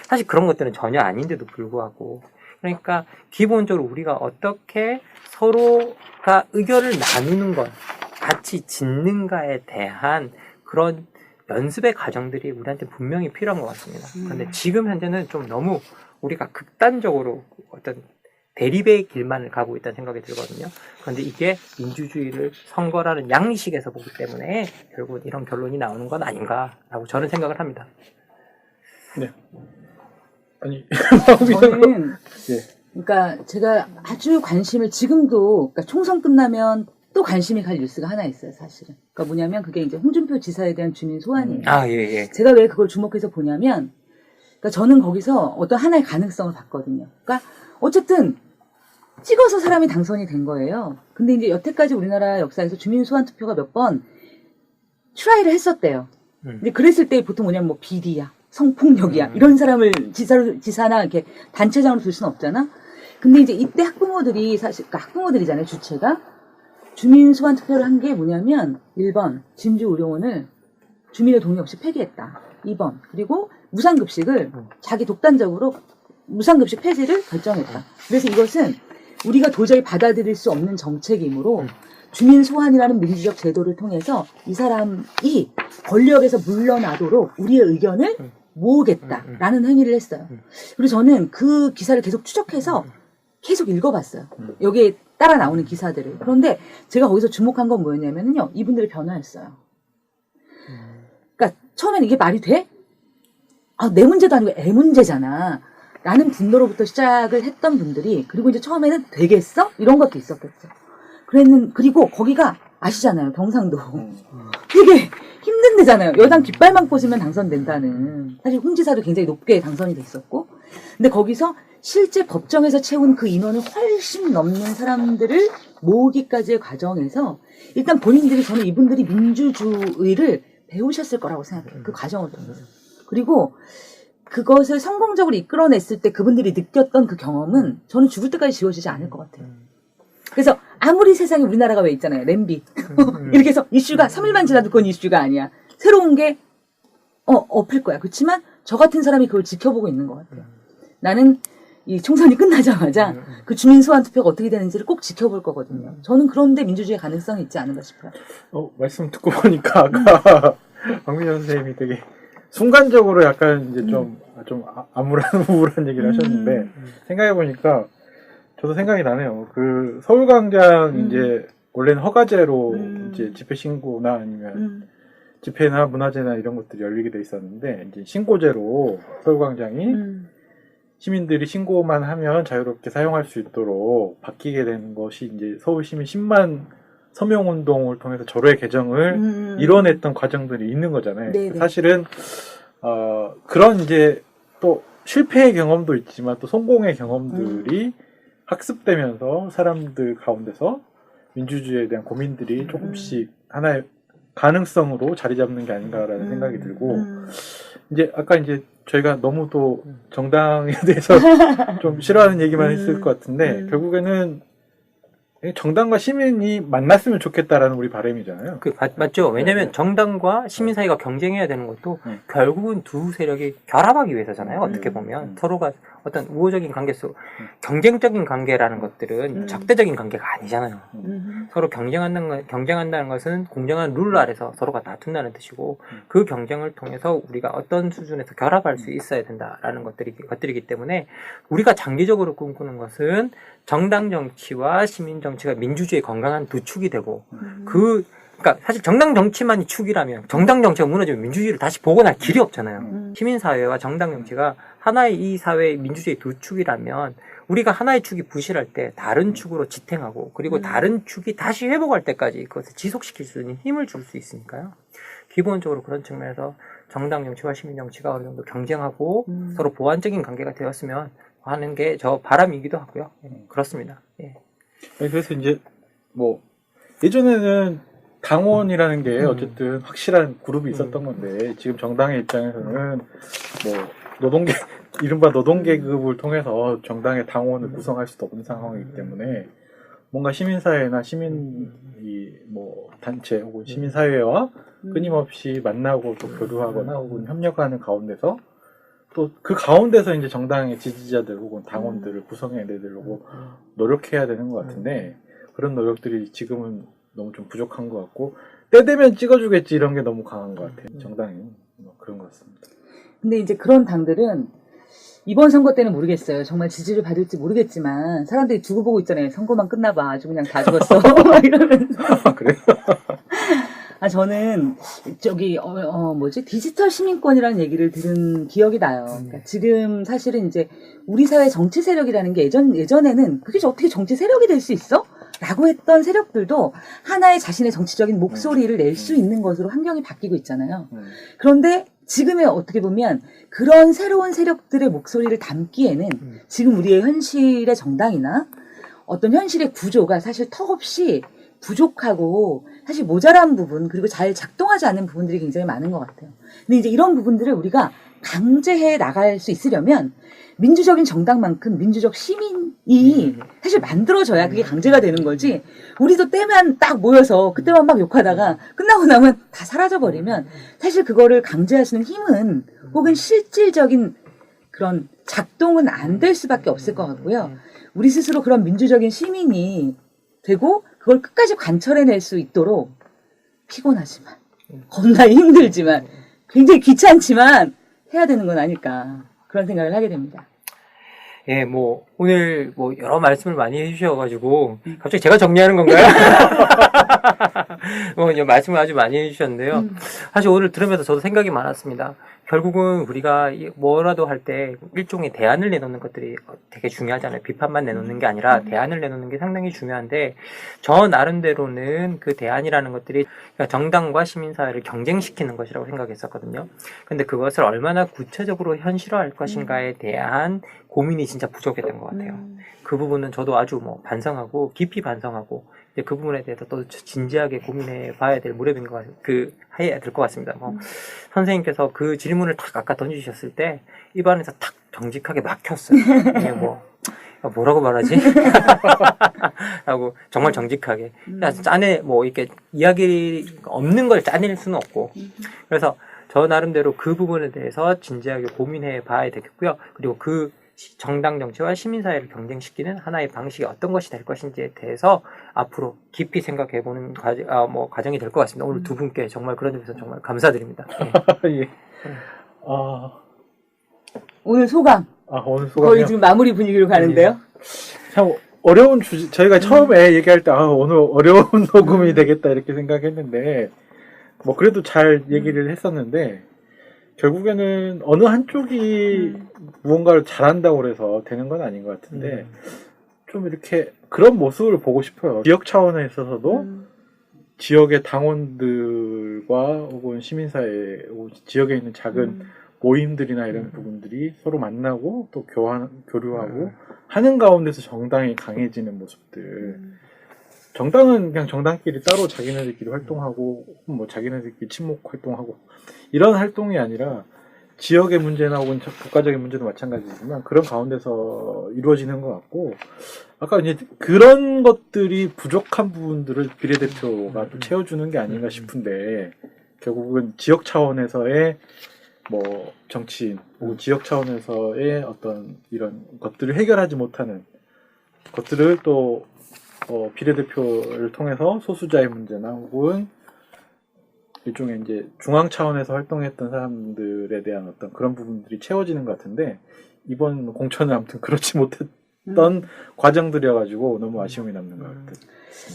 사실 그런 것들은 전혀 아닌데도 불구하고 그러니까 기본적으로 우리가 어떻게 서로가 의견을 나누는 것 같이 짓는가에 대한 그런 연습의 과정들이 우리한테 분명히 필요한 것 같습니다. 그런데 지금 현재는 좀 너무 우리가 극단적으로 어떤 대립의 길만을 가고 있다는 생각이 들거든요. 그런데 이게 민주주의를 선거라는 양식에서 보기 때문에 결국 이런 결론이 나오는 건 아닌가라고 저는 생각을 합니다. 네. 아니, 저는 예. 그러니까 제가 아주 관심을 지금도 그러니까 총선 끝나면 또 관심이 갈 뉴스가 하나 있어요, 사실은. 그러니까 뭐냐면 그게 이제 홍준표 지사에 대한 주민 소환이에요. 예. 제가 왜 그걸 주목해서 보냐면 그러니까 저는 거기서 어떤 하나의 가능성을 봤거든요. 그러니까 어쨌든 찍어서 사람이 당선이 된 거예요. 근데 이제 여태까지 우리나라 역사에서 주민 소환 투표가 몇 번 트라이를 했었대요. 근데 그랬을 때 보통 뭐냐면 뭐 비리야, 성폭력이야 이런 사람을 지사나 이렇게 단체장으로 둘 수는 없잖아. 근데 이제 이때 학부모들이 사실 그러니까 학부모들이잖아요, 주체가 주민 소환 투표를 한 게 뭐냐면 1번 진주의료원을 주민의 동의 없이 폐기했다. 2번 그리고 무상급식을 자기 독단적으로 무상급식 폐지를 결정했다. 그래서 이것은 우리가 도저히 받아들일 수 없는 정책이므로 주민 소환이라는 민주적 제도를 통해서 이 사람이 권력에서 물러나도록 우리의 의견을 모으겠다라는 행위를 했어요. 그리고 저는 그 기사를 계속 추적해서 계속 읽어봤어요. 여기에 따라 나오는 기사들을. 그런데 제가 거기서 주목한 건 뭐였냐면요. 이분들의 변화였어요. 그러니까 처음에는 이게 말이 돼? 내 문제도 아니고 애 문제잖아. 라는 분노로부터 시작을 했던 분들이 그리고 이제 처음에는 되겠어? 이런 것도 있었겠죠. 그리고 거기가 아시잖아요. 경상도. 되게 힘든 데잖아요. 여당 깃발만 꽂으면 당선된다는. 사실 홍지사도 굉장히 높게 당선이 됐었고. 근데 거기서 실제 법정에서 채운 그 인원을 훨씬 넘는 사람들을 모으기까지의 과정에서 일단 본인들이 저는 이분들이 민주주의를 배우셨을 거라고 생각해요. 그 과정을 통해서. 그리고 그것을 성공적으로 이끌어냈을 때 그분들이 느꼈던 그 경험은 저는 죽을 때까지 지워지지 않을 것 같아요. 그래서 아무리 세상에 우리나라가 왜 있잖아요. 램비. 이렇게 해서 이슈가 3일만 지나도 그건 이슈가 아니야. 새로운 게 엎을 거야. 그렇지만 저 같은 사람이 그걸 지켜보고 있는 것 같아요. 나는 이 총선이 끝나자마자 그 주민 소환 투표가 어떻게 되는지를 꼭 지켜볼 거거든요. 저는 그런데 민주주의의 가능성이 있지 않은가 싶어요. 말씀 듣고 보니까 아까 박민현 선생님이 되게 순간적으로 약간 이제 좀 암울한 우울한 얘기를 하셨는데 생각해 보니까 저도 생각이 나네요. 그 서울광장 이제 원래는 허가제로 이제 집회 신고나 아니면 집회나 문화제나 이런 것들이 열리게 돼 있었는데 이제 신고제로 서울광장이 시민들이 신고만 하면 자유롭게 사용할 수 있도록 바뀌게 된 것이 이제 서울시민 10만 서명운동을 통해서 절호의 개정을 이뤄냈던 과정들이 있는 거잖아요. 네네. 사실은 그런 이제 또 실패의 경험도 있지만 또 성공의 경험들이 학습되면서 사람들 가운데서 민주주의에 대한 고민들이 조금씩 하나의 가능성으로 자리 잡는 게 아닌가라는 생각이 들고 이제 아까 이제 저희가 너무 또 정당에 대해서 좀 싫어하는 얘기만 했을 것 같은데 결국에는 정당과 시민이 만났으면 좋겠다라는 우리 바람이잖아요. 맞죠. 왜냐면 네. 정당과 시민 사이가 경쟁해야 되는 것도 결국은 두 세력이 결합하기 위해서잖아요. 어떻게 보면 서로가 어떤 우호적인 관계 속 경쟁적인 관계라는 것들은 적대적인 관계가 아니잖아요. 서로 경쟁한다는 것은 공정한 룰 아래서 서로가 다툰다는 뜻이고 그 경쟁을 통해서 우리가 어떤 수준에서 결합할 수 있어야 된다라는 것들이기 때문에 우리가 장기적으로 꿈꾸는 것은 정당 정치와 시민 정치가 민주주의의 건강한 두 축이 되고 그러니까 사실 정당 정치만이 축이라면 정당 정치가 무너지면 민주주의를 다시 복원할 길이 없잖아요. 시민사회와 정당 정치가 하나의 이 사회의 민주주의 두 축이라면 우리가 하나의 축이 부실할 때 다른 축으로 지탱하고 그리고 다른 축이 다시 회복할 때까지 그것을 지속시킬 수 있는 힘을 줄 수 있으니까요. 기본적으로 그런 측면에서 정당 정치와 시민 정치가 어느 정도 경쟁하고 서로 보완적인 관계가 되었으면 하는 게 저 바람이기도 하고요. 그렇습니다. 예. 그래서 이제 뭐 예전에는 당원이라는 게 어쨌든 확실한 그룹이 있었던 건데 지금 정당의 입장에서는 뭐 이른바 노동계급을 통해서 정당의 당원을 구성할 수도 없는 상황이기 때문에 뭔가 시민사회나 시민이 뭐 단체 혹은 시민사회와 끊임없이 만나고 또 교류하거나 혹은 협력하는 가운데서 또 그 가운데서 이제 정당의 지지자들 혹은 당원들을 구성해내려고 노력해야 되는 것 같은데 그런 노력들이 지금은 너무 좀 부족한 것 같고 때 되면 찍어주겠지 이런 게 너무 강한 것 같아요. 정당이 그런 것 같습니다. 근데 이제 그런 당들은 이번 선거 때는 모르겠어요. 정말 지지를 받을지 모르겠지만 사람들이 두고 보고 있잖아요. 선거만 끝나봐. 아주 그냥 다 죽었어. 막 이러면서. 그래요? 저는 디지털 시민권이라는 얘기를 들은 기억이 나요. 그러니까 지금 사실은 이제 우리 사회 정치 세력이라는 게 예전에는 그게 어떻게 정치 세력이 될 수 있어? 라고 했던 세력들도 하나의 자신의 정치적인 목소리를 낼 수 있는 것으로 환경이 바뀌고 있잖아요. 그런데 지금의 어떻게 보면 그런 새로운 세력들의 목소리를 담기에는 지금 우리의 현실의 정당이나 어떤 현실의 구조가 사실 턱없이 부족하고 사실 모자란 부분 그리고 잘 작동하지 않는 부분들이 굉장히 많은 것 같아요. 근데 이제 이런 부분들을 우리가 강제해 나갈 수 있으려면 민주적인 정당만큼 민주적 시민이 사실 만들어져야 그게 강제가 되는 거지. 우리도 때만 딱 모여서 그때만 막 욕하다가 끝나고 나면 다 사라져버리면 사실 그거를 강제할 수 있는 힘은 혹은 실질적인 그런 작동은 안 될 수밖에 없을 것 같고요. 우리 스스로 그런 민주적인 시민이 되고 그걸 끝까지 관철해낼 수 있도록 피곤하지만 겁나 힘들지만 굉장히 귀찮지만 해야 되는 건 아닐까 그런 생각을 하게 됩니다. 예, 뭐 오늘 뭐 여러 말씀을 많이 해주셔가지고 갑자기 제가 정리하는 건가요? 말씀을 아주 많이 해주셨는데요. 사실 오늘 들으면서 저도 생각이 많았습니다. 결국은 우리가 뭐라도 할 때 일종의 대안을 내놓는 것들이 되게 중요하잖아요. 비판만 내놓는 게 아니라 대안을 내놓는 게 상당히 중요한데 저 나름대로는 그 대안이라는 것들이 정당과 시민사회를 경쟁시키는 것이라고 생각했었거든요. 근데 그것을 얼마나 구체적으로 현실화할 것인가에 대한 고민이 진짜 부족했던 것 같아요. 그 부분은 저도 아주 반성하고 깊이 반성하고 이제 그 부분에 대해서 또 진지하게 고민해 봐야 될 무렵인 것 해야 될 것 같습니다. 선생님께서 그 질문을 탁 아까 던지셨을 때 입안에서 탁 정직하게 막혔어요. 이게 뭐라고 말하지? 하고 정말 정직하게 짜내 이렇게 이야기 없는 걸 짜낼 수는 없고 그래서 저 나름대로 그 부분에 대해서 진지하게 고민해 봐야 되겠고요. 그리고 그 정당 정치와 시민사회를 경쟁시키는 하나의 방식이 어떤 것이 될 것인지에 대해서 앞으로 깊이 생각해보는 과정이 될 것 같습니다. 오늘 두 분께 정말 그런 점에서 정말 감사드립니다. 네. 예. 오늘 소감. 오늘 소감이요? 거의 지금 마무리 분위기로 가는데요. 참 어려운 주제, 저희가 처음에 얘기할 때 오늘 어려운 녹음이 되겠다 이렇게 생각했는데 그래도 잘 얘기를 했었는데 결국에는 어느 한쪽이 무언가를 잘한다고 해서 되는 건 아닌 것 같은데 좀 이렇게 그런 모습을 보고 싶어요. 지역 차원에 있어서도 지역의 당원들과 혹은 시민사회, 혹은 지역에 있는 작은 모임들이나 이런 부분들이 서로 만나고 또 교류하고 하는 가운데서 정당이 강해지는 모습들. 정당은 그냥 정당끼리 따로 자기네들끼리 활동하고 자기네들끼리 친목 활동하고 이런 활동이 아니라 지역의 문제나 혹은 국가적인 문제도 마찬가지지만 그런 가운데서 이루어지는 것 같고 아까 이제 그런 것들이 부족한 부분들을 비례대표가 또 채워주는 게 아닌가 싶은데 결국은 지역 차원에서의 정치인 혹은 지역 차원에서의 어떤 이런 것들을 해결하지 못하는 것들을 또 비례대표를 통해서 소수자의 문제나 혹은 일종의 이제 중앙 차원에서 활동했던 사람들에 대한 어떤 그런 부분들이 채워지는 것 같은데 이번 공천은 아무튼 그렇지 못했던 과정들이어가지고 너무 아쉬움이 남는 것 같아요.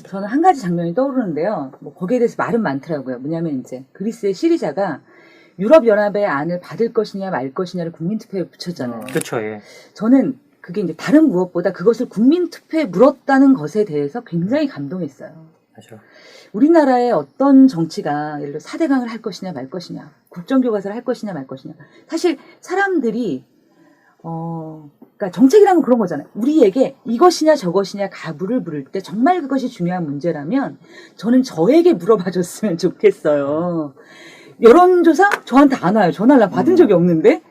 저는 한 가지 장면이 떠오르는데요. 거기에 대해서 말은 많더라고요. 뭐냐면 이제 그리스의 시리자가 유럽연합의 안을 받을 것이냐 말 것이냐를 국민투표에 붙였잖아요. 그렇죠. 예. 저는 그게 이제 다른 무엇보다 그것을 국민투표에 물었다는 것에 대해서 굉장히 감동했어요. 맞아요. 우리나라의 어떤 정치가 예를 들어 4대강을 할 것이냐 말 것이냐 국정교과서를 할 것이냐 말 것이냐 사실 사람들이 그러니까 정책이라면 그런 거잖아요. 우리에게 이것이냐 저것이냐 가부를 물을 때 정말 그것이 중요한 문제라면 저는 저에게 물어봐 줬으면 좋겠어요. 여론조사 저한테 안 와요. 전화를 받은 적이 없는데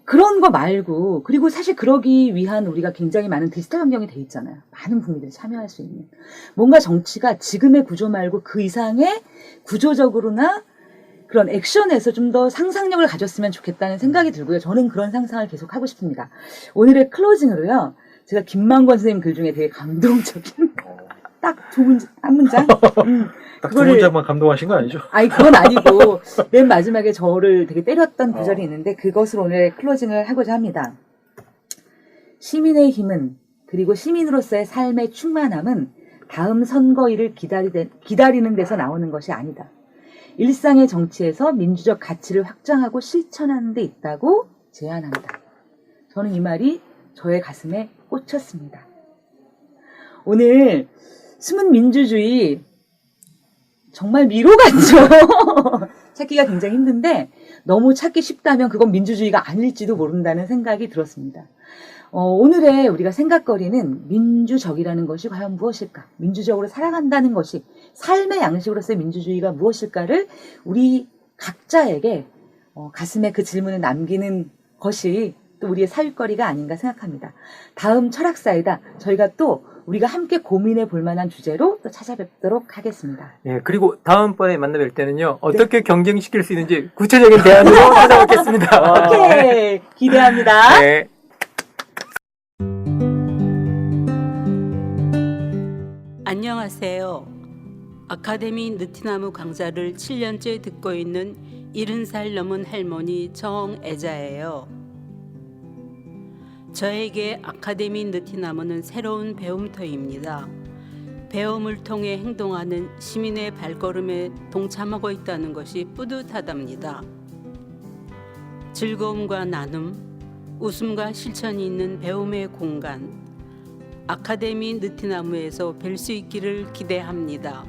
그런 거 말고 그리고 사실 그러기 위한 우리가 굉장히 많은 디지털 환경이 돼 있잖아요. 많은 국민들이 참여할 수 있는 뭔가 정치가 지금의 구조 말고 그 이상의 구조적으로나 그런 액션에서 좀 더 상상력을 가졌으면 좋겠다는 생각이 들고요. 저는 그런 상상을 계속 하고 싶습니다. 오늘의 클로징으로요. 제가 김만권 선생님 글 중에 되게 감동적인 딱 한 문장 딱 두 문장만 감동하신 거 아니죠? 아니 그건 아니고 맨 마지막에 저를 되게 때렸던 구절이 있는데 그것을 오늘 클로징을 하고자 합니다. 시민의 힘은 그리고 시민으로서의 삶의 충만함은 다음 선거일을 기다리는 데서 나오는 것이 아니다. 일상의 정치에서 민주적 가치를 확장하고 실천하는 데 있다고 제안한다. 저는 이 말이 저의 가슴에 꽂혔습니다. 오늘 숨은 민주주의 정말 미로 같죠. 찾기가 굉장히 힘든데 너무 찾기 쉽다면 그건 민주주의가 아닐지도 모른다는 생각이 들었습니다. 오늘의 우리가 생각거리는 민주적이라는 것이 과연 무엇일까? 민주적으로 살아간다는 것이 삶의 양식으로서의 민주주의가 무엇일까를 우리 각자에게 가슴에 그 질문을 남기는 것이 또 우리의 사유거리가 아닌가 생각합니다. 다음 철학사이다. 저희가 또 우리가 함께 고민해 볼 만한 주제로 또 찾아뵙도록 하겠습니다. 예, 그리고 다음번에 만나뵐 때는요, 어떻게 경쟁시킬 수 있는지 구체적인 대안으로 찾아뵙겠습니다. 오케이. 기대합니다. 네. 안녕하세요. 아카데미 느티나무 강좌를 7년째 듣고 있는 70살 넘은 할머니 정애자예요. 저에게 아카데미 느티나무는 새로운 배움터입니다. 배움을 통해 행동하는 시민의 발걸음에 동참하고 있다는 것이 뿌듯하답니다. 즐거움과 나눔, 웃음과 실천이 있는 배움의 공간, 아카데미 느티나무에서 뵐 수 있기를 기대합니다.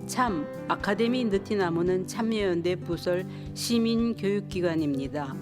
참, 아카데미 느티나무는 참여연대 부설 시민교육기관입니다.